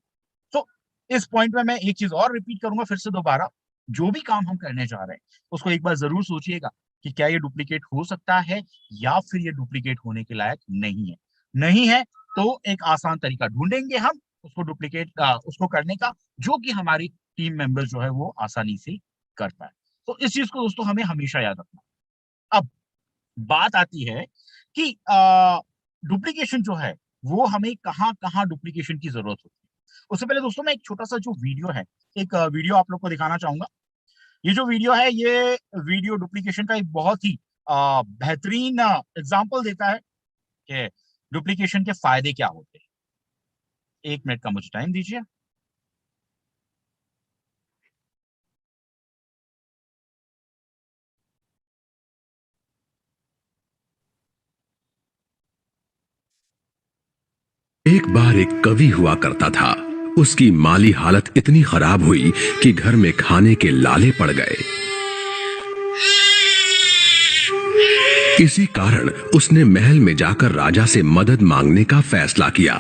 तो इस पॉइंट में मैं एक चीज और रिपीट करूंगा फिर से दोबारा, जो भी काम हम करने जा रहे हैं उसको एक बार जरूर सोचिएगा कि क्या ये डुप्लीकेट हो सकता है या फिर ये डुप्लीकेट होने के लायक नहीं है। नहीं है तो एक आसान तरीका ढूंढेंगे हम उसको डुप्लीकेट उसको करने का, जो कि हमारी टीम मेंबर जो है वो आसानी से कर पाए। तो इस चीज को दोस्तों हमें हमेशा याद रखना। अब बात आती है कि डुप्लीकेशन जो है वो हमें कहाँ कहाँ डुप्लीकेशन की जरूरत होती है। उससे पहले दोस्तों मैं एक छोटा सा जो वीडियो है, एक वीडियो आप लोग को दिखाना चाहूंगा। ये जो वीडियो है, ये वीडियो डुप्लीकेशन का एक बहुत ही बेहतरीन एग्जाम्पल देता है कि डुप्लीकेशन के फायदे क्या होते हैं। 1 मिनट का मुझे टाइम दीजिए। एक बार एक कवि हुआ करता था। उसकी माली हालत इतनी खराब हुई कि घर में खाने के लाले पड़ गए। इसी कारण उसने महल में जाकर राजा से मदद मांगने का फैसला किया।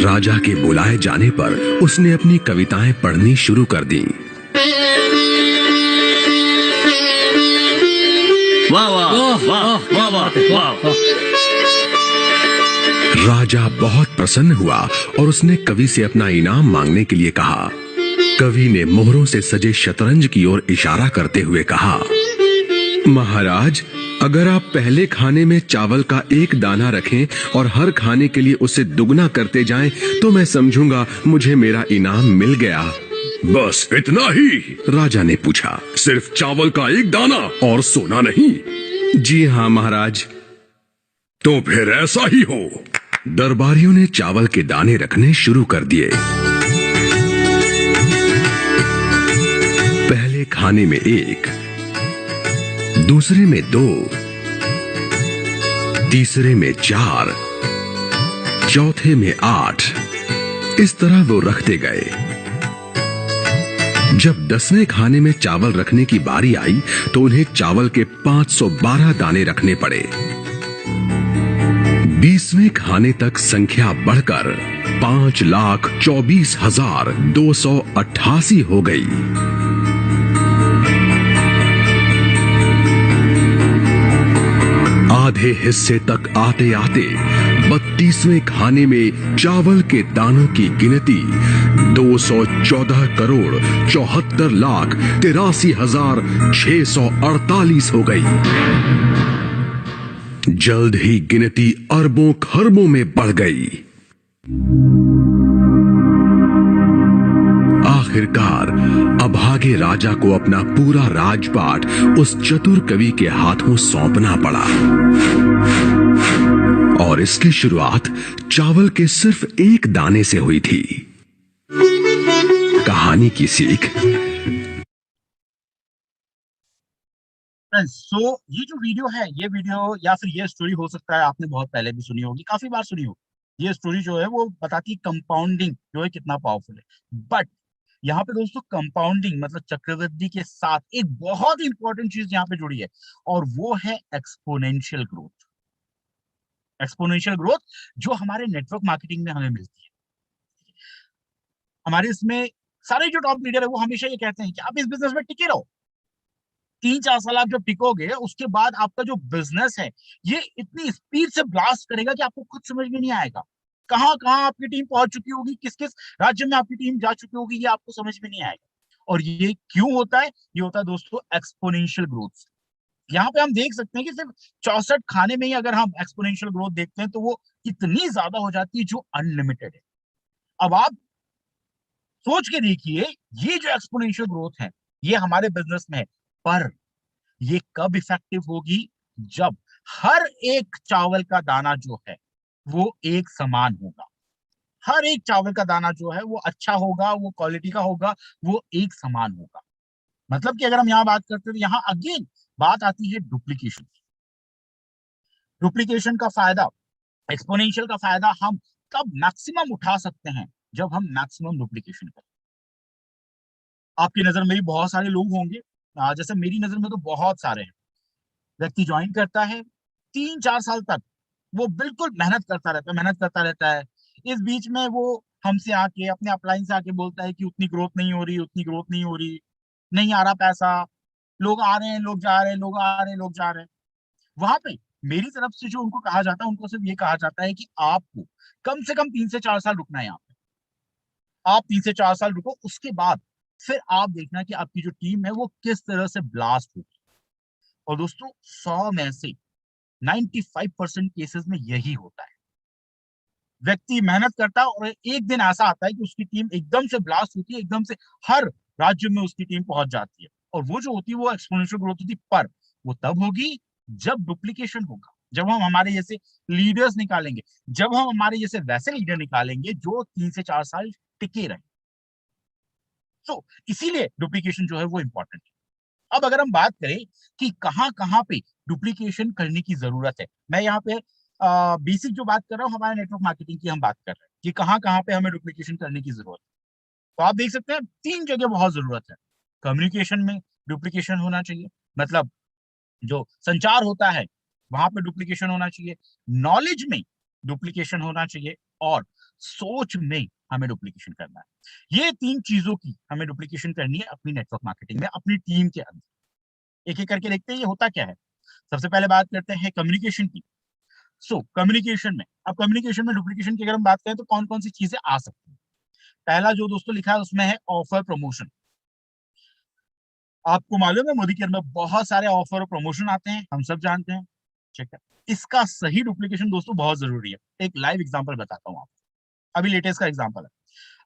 राजा के बुलाए जाने पर उसने अपनी कविताएं पढ़नी शुरू कर दी। वाह वाह वाह वाह वाह वाह। राजा बहुत प्रसन्न हुआ और उसने कवि से अपना इनाम मांगने के लिए कहा। कवि ने मोहरों से सजे शतरंज की ओर इशारा करते हुए कहा, महाराज, अगर आप पहले खाने में चावल का 1 दाना रखें और हर खाने के लिए उसे दुगना करते जाएं, तो मैं समझूंगा मुझे मेरा इनाम मिल गया। बस इतना ही? राजा ने पूछा। सिर्फ चावल का 1 दाना और सोना नहीं? जी हाँ महाराज। तो फिर ऐसा ही हो। दरबारियों ने चावल के दाने रखने शुरू कर दिए। पहले खाने में 1, दूसरे में 2, तीसरे में 4, चौथे में 8। इस तरह वो रखते गए। जब 10वें खाने में चावल रखने की बारी आई तो उन्हें चावल के 512 दाने रखने पड़े। 20वें खाने तक संख्या बढ़कर 5,24,288 हो गई। आधे हिस्से तक आते आते 32वें खाने में चावल के दानों की गिनती 214,74,83,648 हो गई। जल्द ही गिनती अरबों खरबों में बढ़ गई। आखिरकार अभागे राजा को अपना पूरा राजपाट उस चतुर कवि के हाथों सौंपना पड़ा। और इसकी शुरुआत चावल के सिर्फ 1 दाने से हुई थी। कहानी की सीख। सो ये जो वीडियो है, ये वीडियो या फिर ये स्टोरी हो सकता है आपने बहुत पहले भी सुनी होगी, काफी बार सुनी होगी। ये स्टोरी जो है वो बताती है कंपाउंडिंग जो है कितना पावरफुल है। बट यहाँ पे दोस्तों कंपाउंडिंग मतलब चक्रवृद्धि के साथ एक बहुत इंपॉर्टेंट चीज यहाँ पे जुड़ी है, और वो है एक्सपोनेंशियल ग्रोथ। एक्सपोनेंशियल ग्रोथ जो हमारे नेटवर्क मार्केटिंग में हमें मिलती है। हमारे इसमें सारे जो टॉप लीडर है वो हमेशा ये कहते हैं कि आप इस बिजनेस में टिके रहो। 3-4 साल आप जब टिकोगे उसके बाद आपका जो बिजनेस है ये इतनी स्पीड से ब्लास्ट करेगा कि आपको खुद समझ में नहीं आएगा कहां कहां आपकी टीम पहुंच चुकी होगी, किस किस राज्य में आपकी टीम जा चुकी होगी, ये आपको समझ में नहीं आएगा। और ये क्यों होता है? ये होता है दोस्तों एक्सपोनेंशियल ग्रोथ। यहाँ पे हम देख सकते हैं कि सिर्फ 64 खाने में ही अगर हम एक्सपोनेंशियल ग्रोथ देखते हैं तो वो इतनी ज्यादा हो जाती है जो अनलिमिटेड है। अब आप सोच के देखिए, ये जो एक्सपोनेंशियल ग्रोथ है ये हमारे बिजनेस में है, पर ये कब इफेक्टिव होगी? जब हर एक चावल का दाना जो है वो एक समान होगा। हर एक चावल का दाना जो है वो अच्छा होगा, वो क्वालिटी का होगा, वो एक समान होगा। मतलब कि अगर हम यहाँ बात करते हैं तो यहाँ अगेन बात आती है डुप्लीकेशन की। डुप्लीकेशन का फायदा, एक्सपोनेंशियल का फायदा हम तब मैक्सिमम उठा सकते हैं जब हम मैक्सिमम डुप्लीकेशन करें। आपकी नजर में भी बहुत सारे लोग होंगे, जैसे मेरी नजर में तो बहुत सारे हैं। व्यक्ति ज्वाइन करता है, 3-4 साल तक वो बिल्कुल मेहनत करता रहता है, मेहनत करता रहता है। इस बीच में वो हमसे आके, अपने अपलाइन से आके बोलता है कि उतनी ग्रोथ नहीं हो रही, उतनी ग्रोथ नहीं हो रही, नहीं आ रहा पैसा, लोग आ रहे हैं, लोग जा रहे हैं, लोग आ रहे हैं, लोग जा रहे हैं। वहां पे मेरी तरफ से जो उनको कहा जाता है, उनको सिर्फ ये कहा जाता है कि आपको कम से कम 3 से 4 साल रुकना है यहाँ पे। आप 3 से 4 साल रुको, उसके बाद फिर आप देखना कि आपकी जो टीम है वो किस तरह से ब्लास्ट होगी। और दोस्तों, 100 में से 95% केसेस में यही होता है। व्यक्ति मेहनत करता है और एक दिन ऐसा आता है कि उसकी टीम एकदम से ब्लास्ट होती है, एकदम से हर राज्य में उसकी टीम पहुंच जाती है। और वो जो होती है वो एक्सपोनेंशियल ग्रोथ होती है, पर वो तब होगी जब डुप्लीकेशन होगा, जब हम हमारे जैसे लीडर्स निकालेंगे, जब हम हमारे जैसे वैसे लीडर निकालेंगे जो 3 से 4 साल टिके रहे। तो इसीलिए डुप्लीकेशन जो है वो इंपॉर्टेंट है। अब अगर हम बात करें कि कहाँ कहाँ पे डुप्लीकेशन करने की जरूरत है, मैं यहाँ पे बेसिक जो बात कर रहा हूँ हमारे नेटवर्क मार्केटिंग की हम बात कर रहे हैं कि कहाँ कहाँ पे हमें डुप्लीकेशन करने की जरूरत है। तो आप देख सकते हैं 3 जगह बहुत जरूरत है। कम्युनिकेशन में डुप्लीकेशन होना चाहिए, मतलब जो संचार होता है वहां पे डुप्लीकेशन होना चाहिए। नॉलेज में डुप्लीकेशन होना चाहिए, और सोच में हमें डुप्लीकेशन करना है। ये 3 चीजों की हमें डुप्लीकेशन करनी है अपनी नेटवर्क मार्केटिंग में, अपनी टीम के अंदर। एक एक करके देखते हैं ये होता क्या है। सबसे पहले बात करते हैं कम्युनिकेशन की। कम्युनिकेशन में, अब कम्युनिकेशन में डुप्लीकेशन की अगर हम बात करें तो कौन कौन सी चीजें आ सकती हैं। पहला जो दोस्तों लिखा है उसमें है ऑफर प्रमोशन। आपको मालूम है मोदी केयर में बहुत सारे ऑफर और प्रमोशन आते हैं, हम सब जानते हैं, ठीक है। इसका सही डुप्लीकेशन दोस्तों बहुत जरूरी है। एक लाइव एग्जांपल बताता हूँ आपको, अभी लेटेस्ट का एग्जांपल है।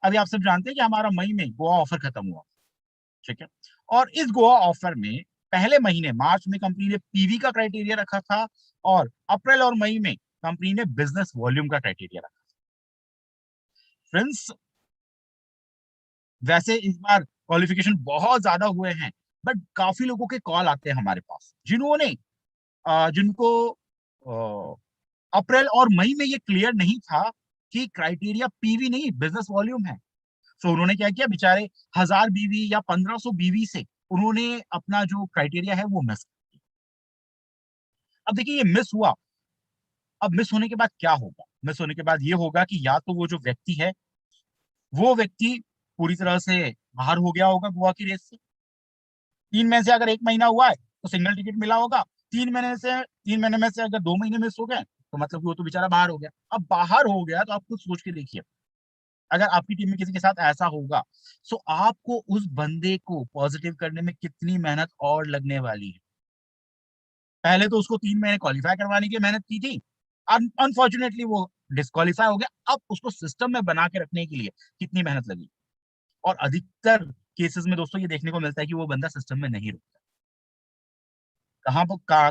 अभी आप सब जानते हैं कि हमारा मई में गोवा ऑफर खत्म हुआ, ठीक है। और इस गोवा ऑफर में पहले महीने मार्च में कंपनी ने पीवी का क्राइटेरिया रखा था, और अप्रैल और मई में कंपनी ने बिजनेस वॉल्यूम का क्राइटेरिया रखा। फ्रेंड्स, वैसे इस बार क्वालिफिकेशन बहुत ज्यादा हुए हैं, बट काफी लोगों के कॉल आते हैं हमारे पास जिन्होंने जिनको अप्रैल और मई में ये क्लियर नहीं था कि क्राइटेरिया पीवी नहीं बिजनेस वॉल्यूम है। तो उन्होंने क्या किया, बेचारे 1000 बीवी या 1500 बीवी से उन्होंने अपना जो क्राइटेरिया है वो मिस कर दिया। अब देखिए ये मिस हुआ, अब मिस होने के बाद क्या होगा? मिस होने के बाद ये होगा कि या तो वो जो व्यक्ति है वो व्यक्ति पूरी तरह से बाहर हो गया होगा गोवा की रेस से। 3 महीने से अगर 1 महीना हुआ है तो सिंगल टिकट मिला होगा। 3 महीने में से अगर 2 महीने मिस हो गए तो मतलब कि वो तो बेचारा बाहर हो गया। अब बाहर हो गया तो आप खुद सोच के देखिए, अगर आपकी टीम में किसी के साथ ऐसा होगा तो आपको उस बंदे को पॉजिटिव करने में कितनी मेहनत और लगने वाली है। पहले तो उसको 3 महीने क्वालिफाई करवाने की मेहनत की थी, अनफॉर्चुनेटली वो डिस्क्वालीफाई हो गया। अब उसको सिस्टम में बना के रखने के लिए कितनी मेहनत लगी। और अधिकतर केसेस में दोस्तों ये देखने को मिलता है कि वो बंदा सिस्टम में नहीं रुकता।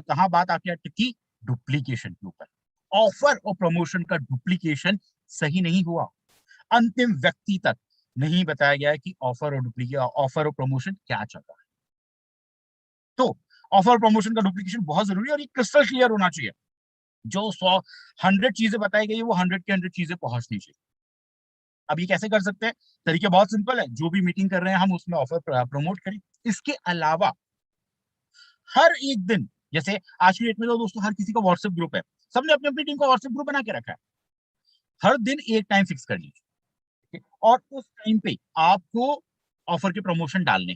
कहां बात आके अटकी? डुप्लीकेशन के ऊपर। ऑफर और प्रमोशन का डुप्लीकेशन सही नहीं हुआ। अंतिम व्यक्ति तक नहीं बताया गया है कि ऑफर और प्रमोशन क्या चल रहा है। तो ऑफर और प्रमोशन का डुप्लीकेशन बहुत जरूरी है, और ये क्रिस्टल क्लियर होना चाहिए। जो 100 चीजें बताई गई है वो 100 के 100 चीजें पहुंचनी चाहिए। अब ये कैसे कर सकते हैं? तरीके बहुत सिंपल है, जो भी मीटिंग कर रहे हैं हम उसमें ऑफर प्रमोट करें। इसके अलावा हर एक दिन, जैसे आज की डेट में तो दोस्तों हर किसी का व्हाट्सएप ग्रुप है, सबने अपनी अपनी टीम का व्हाट्सएप ग्रुप बना के रखा है। हर दिन एक टाइम फिक्स कर लीजिए, ठीक है? और उस टाइम पे आपको ऑफर के प्रमोशन डालने,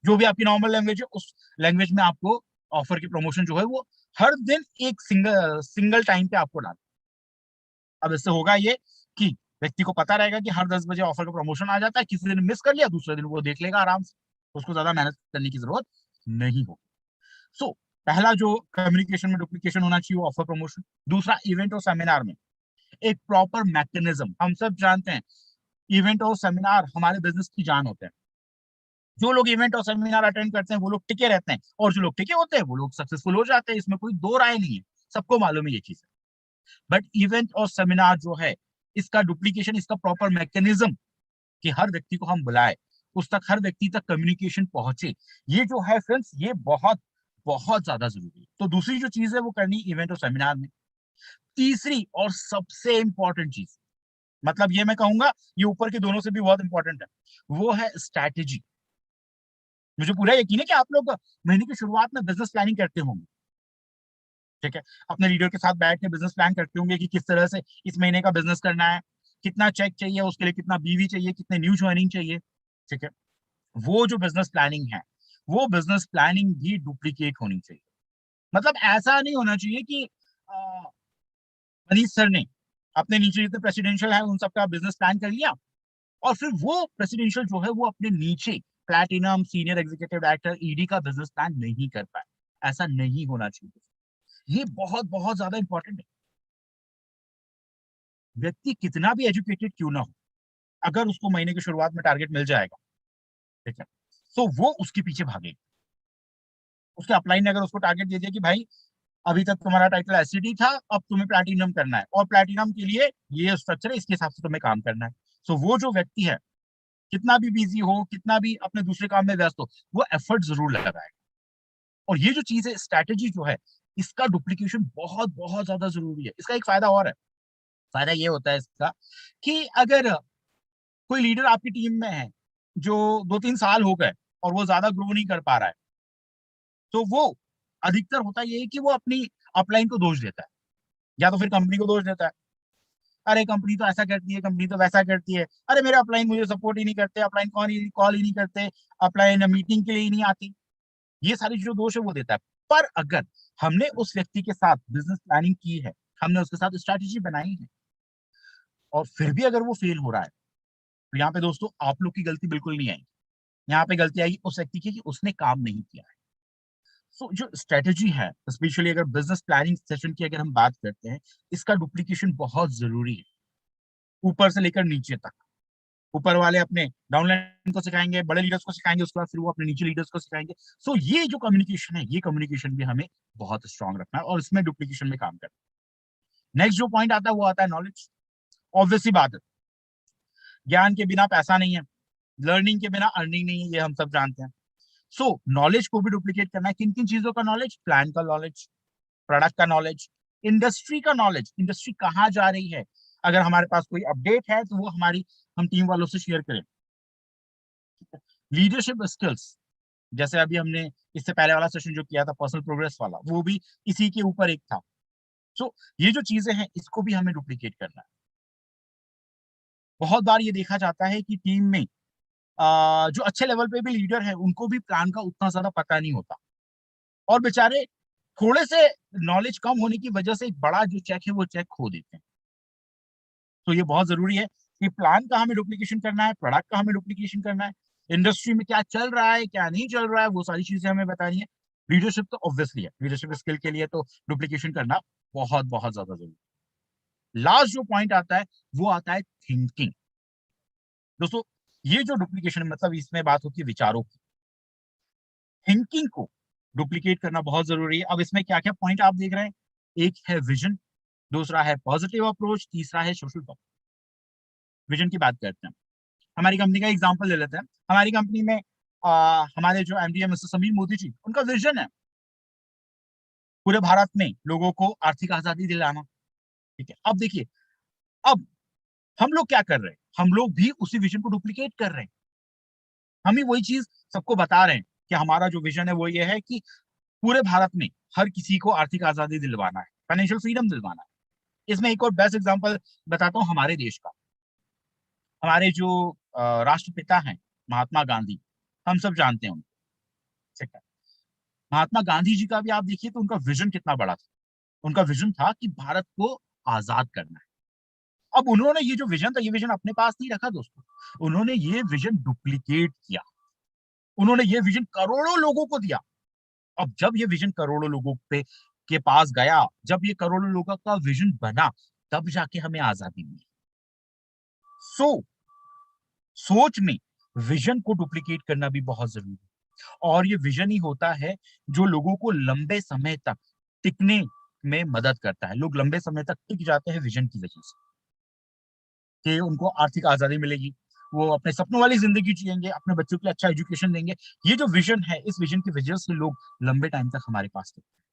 जो भी आपकी नॉर्मल लैंग्वेज है उस लैंग्वेज में आपको ऑफर की प्रमोशन जो है वो हर दिन एक सिंगल टाइम पे आपको डालना। अब इससे होगा ये कि व्यक्ति को पता रहेगा कि हर 10 बजे ऑफर का प्रमोशन आ जाता है, किसी दिन मिस कर लिया दूसरे दिन वो देख लेगा आराम से, उसको ज्यादा मेहनत करने की जरूरत नहीं होगी। सो पहला जो कम्युनिकेशन में डुप्लीकेशन होना चाहिए वो ऑफर प्रमोशन। दूसरा, इवेंट और सेमिनार में एक प्रॉपर मैकेनिज्म। हम सब जानते हैं इवेंट और सेमिनार हमारे बिजनेस की जान होते हैं। जो लोग इवेंट और सेमिनार अटेंड करते हैं वो लोग टिके रहते हैं, और जो लोग टिके होते हैं वो लोग सक्सेसफुल हो जाते हैं। इसमें कोई दो राय नहीं है, सबको मालूम है ये चीज। बट इवेंट और सेमिनार जो है, इसका डुप्लीकेशन, इसका प्रॉपर मैकेनिज्म कि हर व्यक्ति को हम बुलाए, उस तक हर व्यक्ति तक कम्युनिकेशन पहुंचे, ये जो है फ्रेंड्स, ये बहुत बहुत ज्यादा जरूरी है। तो दूसरी जो चीज है वो करनी इवेंट और सेमिनार में। तीसरी और सबसे इंपॉर्टेंट चीज, मतलब ये मैं कहूंगा ये ऊपर के दोनों से भी बहुत इंपॉर्टेंट है, वो है स्ट्रैटेजी। मुझे पूरा यकीन है कि आप लोग महीने की शुरुआत में बिजनेस प्लानिंग करते होंगे, ठीक है। अपने लीडर के साथ बैठ के बिजनेस प्लान करते होंगे कि किस तरह से इस महीने का बिजनेस करना है, कितना चेक चाहिए, उसके लिए कितना बीवी चाहिए, कितने न्यू ज्वाइनिंग चाहिए, ठीक है। वो जो बिजनेस प्लानिंग है, वो बिजनेस प्लानिंग भी डुप्लीकेट होनी चाहिए। मतलब ऐसा नहीं होना चाहिए कि मनीष सर ने अपने नीचे जितने प्रेसिडेंशियल है उन सबका बिजनेस प्लान कर लिया, और फिर वो प्रेसिडेंशियल जो है वो अपने नीचे platinum, senior executive director, ED का बिजनेस प्लान नहीं कर पाए। ऐसा नहीं होना चाहिए। ये बहुत बहुत ज्यादा इंपॉर्टेंट है। व्यक्ति कितना भी एजुकेटेड क्यों ना हो, अगर उसको महीने की शुरुआत में टारगेट मिल जाएगा, ठीक है, तो वो उसके पीछे भागेगा। उसके अपलाइन ने अगर उसको टारगेट दे दिया कि भाई अभी तक तुम्हारा टाइटल एससीडी था, अब तुम्हें प्लैटिनम करना है, और प्लैटिनम के लिए ये स्ट्रक्चर है, इसके हिसाब से तुम्हें काम करना है। सो वो जो व्यक्ति है, कितना भी बिजी हो, कितना भी अपने दूसरे काम में व्यस्त हो, वो एफर्ट जरूर लगाएगा। और ये जो चीज है, स्ट्रैटेजी जो है, इसका डुप्लीकेशन बहुत बहुत ज्यादा जरूरी है। इसका एक फायदा और है। फायदा ये होता है इसका कि अगर कोई लीडर आपकी टीम में है जो 2-3 साल हो गए और वो ज्यादा ग्रो नहीं कर पा रहा है, तो वो अधिकतर होता ये है कि वो अपनी अपलाइन को दोष देता है, या तो फिर कंपनी को दोष देता है। अरे कंपनी तो ऐसा करती है, कंपनी तो वैसा करती है, अरे मेरे अपलाइन मुझे सपोर्ट ही नहीं करते, अपलाइन कॉल ही नहीं करते, अपलाइन मीटिंग के लिए ही नहीं आती। ये सारी जो दोष है वो देता है। पर अगर हमने उस व्यक्ति के साथ बिजनेस प्लानिंग की है, हमने उसके साथ स्ट्रैटेजी बनाई है, और फिर भी अगर वो फेल हो रहा है, तो यहाँ पे दोस्तों आप लोग की गलती बिल्कुल नहीं आएगी। यहाँ पे गलती आएगी उस व्यक्ति की कि उसने काम नहीं किया है। सो जो स्ट्रेटेजी है, स्पेशली अगर बिजनेस प्लानिंग सेशन की अगर हम बात करते हैं, इसका डुप्लीकेशन बहुत जरूरी है, ऊपर से लेकर नीचे तक। ऊपर वाले अपने डाउनलाइन को सिखाएंगे, बड़े लीडर्स को सिखाएंगे, उसके बाद फिर वो अपने नीचे लीडर्स को सिखाएंगे। सो ये जो कम्युनिकेशन है, ये कम्युनिकेशन भी हमें बहुत स्ट्रांग रखना है, और इसमें डुप्लीकेशन में काम करना है। नेक्स्ट जो पॉइंट आता है वो आता है नॉलेज। ऑब्वियसली बात है, ज्ञान के बिना पैसा नहीं है, लर्निंग के बिना अर्निंग नहीं है, ये हम सब जानते हैं। सो नॉलेज को भी डुप्लीकेट करना है। किन किन चीजों का नॉलेज? प्लान का नॉलेज, प्रोडक्ट का नॉलेज, इंडस्ट्री का नॉलेज, इंडस्ट्री कहाँ जा रही है, अगर हमारे पास कोई अपडेट है तो वो हम टीम वालों से शेयर करें। लीडरशिप स्किल्स, जैसे अभी हमने इससे पहले वाला सेशन जो किया था पर्सनल प्रोग्रेस वाला, वो भी इसी के ऊपर एक था। सो ये जो चीजें हैं, इसको भी हमें डुप्लीकेट करना है। बहुत बार ये देखा जाता है कि टीम में जो अच्छे लेवल पे भी लीडर है, उनको भी प्लान का उतना ज्यादा पता नहीं होता, और बेचारे थोड़े से नॉलेज कम होने की वजह से एक बड़ा जो चेक है वो चेक खो देते हैं। तो ये बहुत जरूरी है कि प्लान का हमें डुप्लीकेशन करना है, प्रोडक्ट का हमें डुप्लीकेशन करना है, इंडस्ट्री में क्या चल रहा है क्या नहीं चल रहा है, वो सारी चीजें हमें बतानी है। लीडरशिप तो ऑब्वियसली है, लीडरशिप स्किल के लिए तो डुप्लीकेशन करना बहुत बहुत ज्यादा जरूरी है। लास्ट जो पॉइंट आता है वो आता है थिंकिंग। दोस्तों ये जो डुप्लीकेशन, मतलब इसमें बात होती है विचारों की, थिंकिंग को डुप्लीकेट करना बहुत जरूरी है। अब इसमें क्या क्या पॉइंट आप देख रहे हैं? एक है विजन, दूसरा है पॉजिटिव अप्रोच, तीसरा है सोशल टॉक। विजन की बात करते हैं, हमारी कंपनी का एग्जांपल ले लेते हैं। हमारी कंपनी में हमारे जो एमडी है मिस्टर समीर मोदी जी, उनका विजन है पूरे भारत में लोगों को आर्थिक आजादी दिलाना, ठीक है। अब देखिए, अब हम लोग क्या कर रहे हैं, हम लोग भी उसी विजन को डुप्लीकेट कर रहे हैं। हम ही वही चीज सबको बता रहे हैं कि हमारा जो विजन है वो ये है कि पूरे भारत में हर किसी को आर्थिक आजादी दिलवाना है, फाइनेंशियल फ्रीडम दिलवाना है। इसमें एक और बेस्ट एग्जांपल बताता हूँ हमारे देश का। हमारे जो राष्ट्रपिता हैं महात्मा गांधी, हम सब जानते हैं उनको, ठीक है। महात्मा गांधी जी का भी आप देखिए तो उनका विजन कितना बड़ा था। उनका विजन था कि भारत को आजाद करना है। अब उन्होंने ये जो विजन था, ये विजन अपने पास नहीं रखा दोस्तों, उन्होंने ये विजन डुप्लीकेट किया। उन्होंने ये विजन करोड़ों लोगों को दिया। अब जब ये विजन करोड़ों लोगों पे के पास गया, जब ये करोड़ों लोगों का विजन बना, तब जाके हमें आजादी मिली। सो सोच में विजन को डुप्लीकेट करना भी बहुत जरूरी है, और ये विजन ही होता है जो लोगों को लंबे समय तक टिकने में मदद करता है। लोग लंबे समय तक टिक जाते हैं विजन की वजह से, कि उनको आर्थिक आजादी मिलेगी, वो अपने सपनों वाली जिंदगी जिएंगे, अपने बच्चों के लिए अच्छा एजुकेशन देंगे। ये जो विजन है, इस विजन की वजह से लोग लंबे टाइम तक हमारे पास टिकते हैं।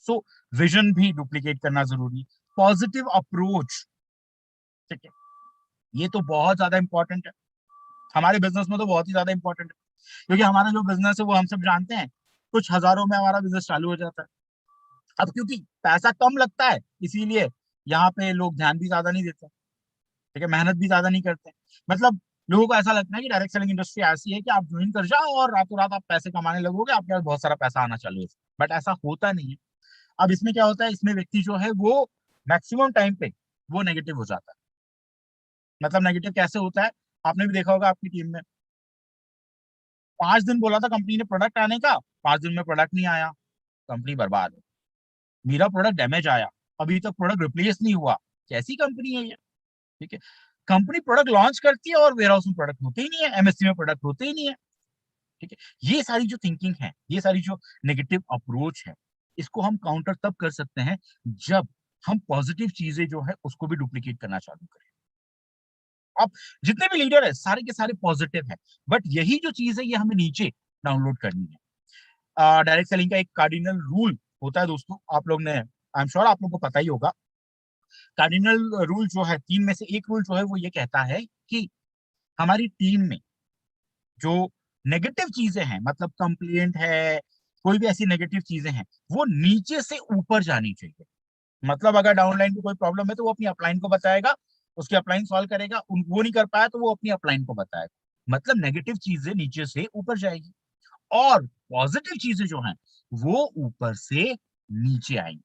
सो विजन भी डुप्लीकेट करना जरूरी। पॉजिटिव अप्रोच, ठीक है, ये तो बहुत ज्यादा इंपॉर्टेंट है हमारे बिजनेस में, तो बहुत ही ज्यादा इंपॉर्टेंट है, क्योंकि हमारा जो बिजनेस है वो हम सब जानते हैं, कुछ हजारों में हमारा बिजनेस चालू हो जाता है। अब क्योंकि पैसा कम लगता है, इसीलिए यहाँ पे लोग ध्यान भी ज्यादा नहीं देते, ठीक है, मेहनत भी ज्यादा नहीं करते। मतलब लोगों को ऐसा लगता है कि डायरेक्ट सेलिंग इंडस्ट्री ऐसी है कि आप ज्वाइन कर जाओ और रातों रात आप पैसे कमाने लगोगे, आपके पास बहुत सारा पैसा आना चालू हो। बट ऐसा होता नहीं है। अब इसमें क्या होता है, इसमें व्यक्ति जो है वो मैक्सिमम टाइम पे वो नेगेटिव हो जाता है। मतलब नेगेटिव कैसे होता है, आपने भी देखा होगा आपकी टीम में, 5 दिन बोला था कंपनी ने प्रोडक्ट आने का, 5 दिन में प्रोडक्ट नहीं आया, कंपनी बर्बाद है। मेरा प्रोडक्ट डैमेज आया, अभी तक प्रोडक्ट रिप्लेस नहीं हुआ, कैसी कंपनी है ये, ठीक है। कंपनी प्रोडक्ट लॉन्च करती है और वेयर हाउस में प्रोडक्ट होते ही नहीं है, एमएससी में प्रोडक्ट होते ही नहीं है, ठीक है। ये सारी जो थिंकिंग है, ये सारी जो नेगेटिव अप्रोच है, इसको हम काउंटर तब कर सकते हैं जब हम पॉजिटिव चीजें जो है उसको भी डुप्लीकेट करना चालू करें। अब जितने भी लीडर है सारे के सारे पॉजिटिव है, बट यही जो चीज है ये हमें नीचे डाउनलोड करनी है। डायरेक्ट सेलिंग का एक कार्डिनल रूल होता है दोस्तों, आप लोग ने, आई एम श्योर आप लोग को पता ही होगा। कार्डिनल रूल जो है, 3 में से एक रूल जो है वो ये कहता है कि हमारी टीम में जो नेगेटिव चीजें हैं, मतलब कंप्लेंट है, कोई भी ऐसी नेगेटिव चीजें हैं, वो नीचे से ऊपर जानी चाहिए। मतलब अगर डाउनलाइन को कोई प्रॉब्लम है तो वो अपनी अपलाइन को बताएगा, उसकी अपलाइन सॉल्व करेगा, वो नहीं कर पाया तो वो अपनी अपलाइन को बताएगा। मतलब नेगेटिव चीजें नीचे से ऊपर जाएगी और पॉजिटिव चीजें जो हैं वो ऊपर से नीचे आएंगी।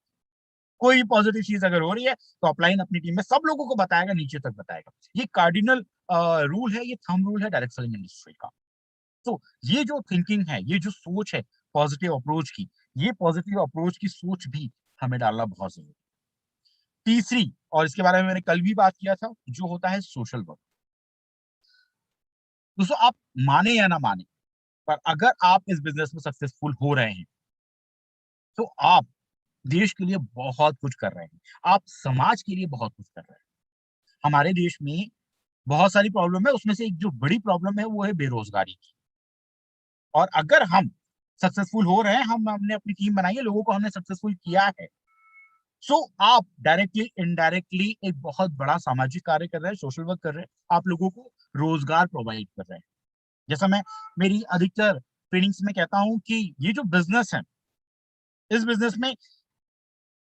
कोई पॉजिटिव चीज अगर हो रही है तो अपलाइन अपनी टीम में सब लोगों को बताएगा, नीचे तक बताएगा। ये कार्डिनल रूल है, ये थंब रूल है डायरेक्ट सेलिंग इंडस्ट्री का। तो ये जो थिंकिंग है, ये जो सोच है पॉजिटिव अप्रोच की, ये पॉजिटिव अप्रोच की सोच भी हमें डालना बहुत जरूरी है। तीसरी, और इसके बारे में मैंने कल भी बात किया था, जो होता है सोशल वर्क। दोस्तों आप माने या ना माने, पर अगर आप इस बिजनेस में सक्सेसफुल हो रहे हैं तो आप देश के लिए बहुत कुछ कर रहे हैं, आप समाज के लिए बहुत कुछ कर रहे हैं। हमारे देश में बहुत सारी प्रॉब्लम है, उसमें से एक जो बड़ी प्रॉब्लम है वो है बेरोजगारी की। और अगर हम सक्सेसफुल हो रहे हैं, हम हमने अपनी टीम बनाई है, लोगों को हमने सक्सेसफुल किया है, सो आप डायरेक्टली इनडायरेक्टली एक बहुत बड़ा सामाजिक कार्य कर रहे हैं, सोशल वर्क कर रहे हैं, आप लोगों को रोजगार प्रोवाइड कर रहे हैं। जैसा मैं मेरी अधिकतर ट्रेनिंग्स में कहता हूं कि ये जो बिजनेस है, इस बिजनेस में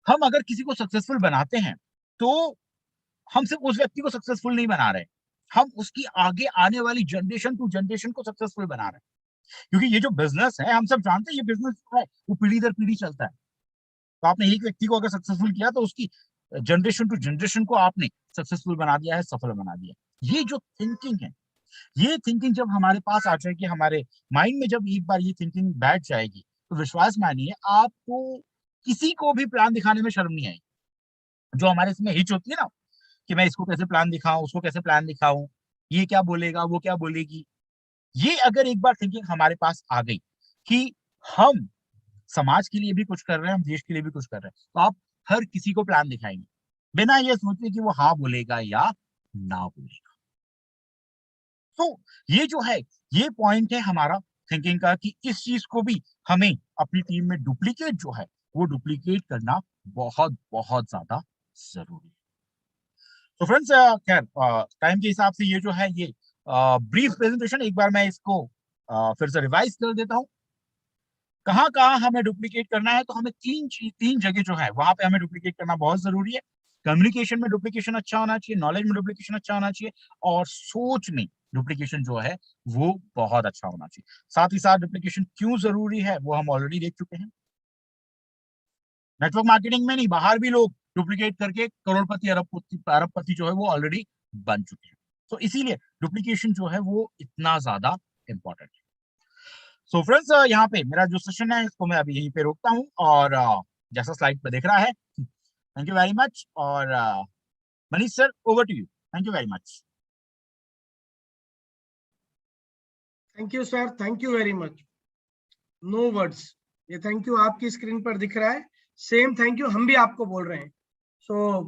हम अगर किसी को सक्सेसफुल बनाते हैं तो हम सिर्फ उस व्यक्ति को सक्सेसफुल नहीं बना रहे, हम उसकी आगे आने वाली जनरेशन टू जनरेशन को सक्सेसफुल बना रहे हैं। क्योंकि ये जो बिजनेस है, हम सब जानते हैं ये बिजनेस जो है वो पीढ़ी दर पीढ़ी चलता है। तो आपने एक व्यक्ति को अगर सक्सेसफुल किया तो उसकी जनरेशन टू जनरेशन को आपने सक्सेसफुल बना दिया है, सफल बना दिया। ये जो थिंकिंग है, ये थिंकिंग जब हमारे पास आ जाएगी, हमारे माइंड में जब एक बार ये थिंकिंग बैठ जाएगी, तो विश्वास मानिए आपको किसी को भी प्लान दिखाने में शर्म नहीं आएगी। जो हमारे इसमें हिच होती है ना, कि मैं इसको कैसे प्लान दिखाऊं, उसको कैसे प्लान दिखाऊं, ये क्या बोलेगा, वो क्या बोलेगी, ये अगर एक बार थिंकिंग हमारे पास आ गई कि हम समाज के लिए भी कुछ कर रहे हैं, हम देश के लिए भी कुछ कर रहे हैं, तो आप हर किसी को प्लान दिखाएंगे बिना ये सोचे कि वो हाँ बोलेगा या ना बोलेगा। तो ये जो है, ये पॉइंट है हमारा थिंकिंग का, कि इस चीज को भी हमें अपनी टीम में डुप्लीकेट जो है वो डुप्लीकेट करना बहुत बहुत ज्यादा जरूरी है। तो फ्रेंड्स, खैर टाइम के हिसाब से ये जो है, ये ब्रीफ प्रेजेंटेशन, एक बार मैं इसको फिर से रिवाइज कर देता हूँ। कहाँ कहाँ हमें डुप्लीकेट करना है, तो हमें तीन जगह जो है वहां पे हमें डुप्लीकेट करना बहुत जरूरी है। कम्युनिकेशन में डुप्लीकेशन अच्छा होना चाहिए, नॉलेज में डुप्लीकेशन अच्छा होना चाहिए, और सोच में डुप्लीकेशन जो है वो बहुत अच्छा होना चाहिए। साथ ही साथ डुप्लीकेशन क्यों जरूरी है वो हम ऑलरेडी देख चुके हैं। नेटवर्क मार्केटिंग में नहीं, बाहर भी लोग डुप्लीकेट करके करोड़पति अरबपति जो है वो ऑलरेडी बन चुके हैं। तो इसीलिए डुप्लीकेशन जो है वो इतना ज्यादा इंपॉर्टेंट है। सो फ्रेंड्स, यहाँ पे मेरा जो सेशन है इसको मैं अभी यहीं पे रोकता हूँ, और जैसा स्लाइड पे दिख रहा है, थैंक यू वेरी मच। और Manish sir, over to you, thank you very much. Thank you sir, thank you very much. No words, ये थैंक यू आपकी स्क्रीन पर दिख रहा है, सेम थैंक यू हम भी आपको बोल रहे हैं। सो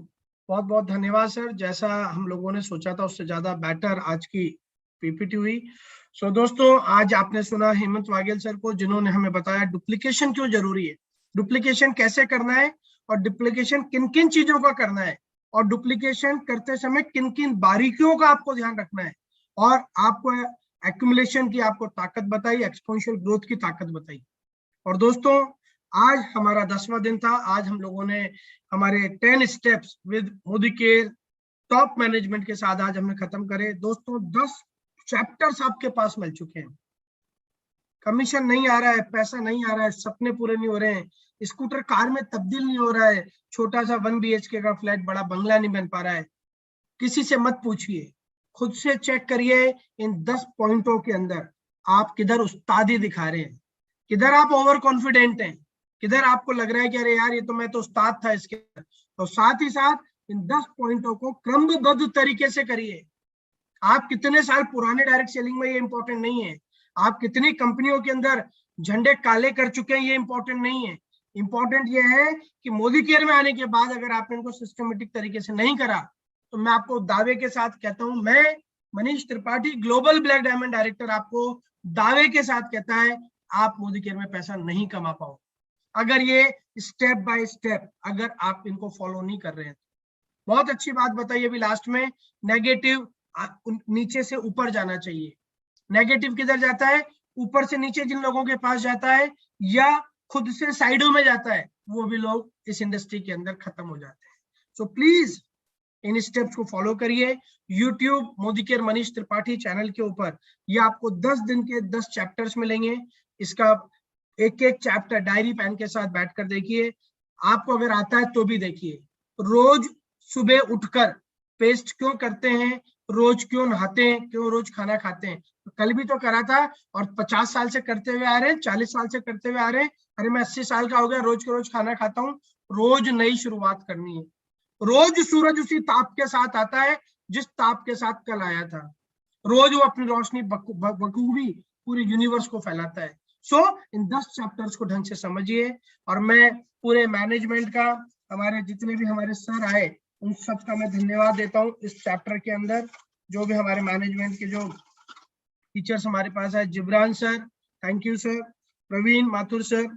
बहुत बहुत धन्यवाद सर, जैसा हम लोगों ने सोचा था उससे ज्यादा बेटर आज की पीपीटी हुई। सो दोस्तों, आज आपने सुना हेमंत वाघेल सर को, जिन्होंने हमें बताया डुप्लीकेशन क्यों जरूरी है, डुप्लीकेशन कैसे करना है, और डुप्लीकेशन किन किन चीजों का करना है, और डुप्लीकेशन करते समय किन किन बारीकियों का आपको ध्यान रखना है, और आपको एक्यूमुलेशन की आपको ताकत बताई, एक्सपोनेंशियल ग्रोथ की ताकत बताई। और दोस्तों, आज हमारा 10वां दिन था। आज हम लोगों ने हमारे 10 steps with Modi care top management के साथ आज हमने खत्म करे। दोस्तों, 10 चैप्टर्स आपके पास मिल चुके हैं। कमीशन नहीं आ रहा है, पैसा नहीं आ रहा है, सपने पूरे नहीं हो रहे हैं, स्कूटर कार में तब्दील नहीं हो रहा है, छोटा सा 1 BHK का फ्लैट बड़ा बंगला नहीं बन पा रहा है, किसी से मत पूछिए, खुद से चेक करिए इन 10 पॉइंटों के अंदर आप किधर उस्तादी दिखा रहे हैं, किधर आप ओवर कॉन्फिडेंट हैं, किधर आपको लग रहा है कि अरे यार ये तो मैं तो उस्ताद था इसके। तो साथ ही साथ इन 10 पॉइंटों को क्रमबद्ध तरीके से करिए। आप कितने साल पुराने डायरेक्ट सेलिंग में, ये इंपॉर्टेंट नहीं है। आप कितनी कंपनियों के अंदर झंडे काले कर चुके हैं, ये इंपॉर्टेंट नहीं है। इंपॉर्टेंट ये है कि मोदी केयर में आने के बाद अगर आपने इनको सिस्टमेटिक तरीके से नहीं करा, तो मैं आपको दावे के साथ कहता हूं, मैं Manish Tripathi, global black diamond director, आपको दावे के साथ कहता है आप मोदी केयर में पैसा नहीं कमा पाओ, अगर ये स्टेप बाय स्टेप अगर आप इनको फॉलो नहीं कर रहे हैं। बहुत अच्छी बात बताइए अभी लास्ट में, नेगेटिव नीचे से ऊपर जाना चाहिए। नेगेटिव किधर जाता है? ऊपर से नीचे जिन लोगों के पास जाता है, या खुद से साइडों में जाता है, वो भी लोग इस इंडस्ट्री के अंदर खत्म हो जाते हैं। सो प्लीज इन स्टेप्स को फॉलो करिए। YouTube Modi care Manish Tripathi channel के ऊपर ये आपको 10 दिन के 10 चैप्टर्स मिलेंगे। इसका एक एक चैप्टर डायरी पेन के साथ बैठकर देखिए। आपको अगर आता है तो भी देखिए। रोज सुबह उठकर पेस्ट क्यों करते हैं, रोज क्यों नहाते हैं, क्यों रोज खाना खाते हैं, कल भी तो करा था, और 50 साल से करते हुए आ रहे हैं, 40 साल से करते हुए आ रहे हैं। अरे मैं 80 साल का हो गया, रोज के रोज खाना खाता हूँ। रोज नई शुरुआत करनी है। रोज सूरज उसी ताप के साथ आता है जिस ताप के साथ कल आया था। रोज वो अपनी रोशनी बखूबी पूरे यूनिवर्स को फैलाता है। सो इन 10 चैप्टर्स को ढंग से समझिए। और मैं पूरे मैनेजमेंट का, हमारे जितने भी हमारे सर आए, उन सबका मैं धन्यवाद देता हूँ। इस चैप्टर के अंदर जो भी हमारे मैनेजमेंट के जो टीचर्स हमारे पास है, Jibran sir, thank you sir, Praveen Mathur sir,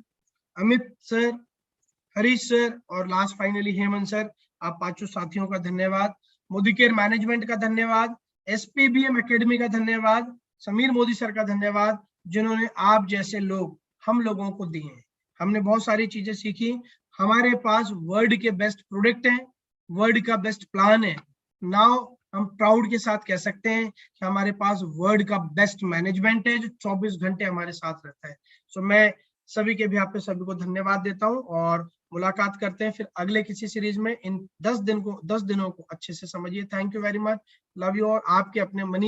Amit sir, Harish sir, और लास्ट फाइनली हेमंत सर, आप पांचों साथियों का धन्यवाद। मोदी केयर मैनेजमेंट का धन्यवाद, SPBM एकेडमी का धन्यवाद, समीर मोदी सर का धन्यवाद, जिन्होंने आप जैसे लोग हम लोगों को दिए हैं। हमने बहुत सारी चीजें सीखी। हमारे पास वर्ल्ड के बेस्ट प्रोडक्ट हैं, वर्ल्ड का बेस्ट प्लान है। नाउ हम प्राउड के साथ कह सकते हैं कि हमारे पास वर्ल्ड का बेस्ट मैनेजमेंट है जो 24 घंटे हमारे साथ रहता है। सो मैं सभी के भी आप पे सभी को धन्यवाद देता हूं, और मुलाकात करते हैं फिर अगले किसी सीरीज में। इन 10 दिनों को अच्छे से समझिए। Thank you very much, love you. और आपके अपने मनी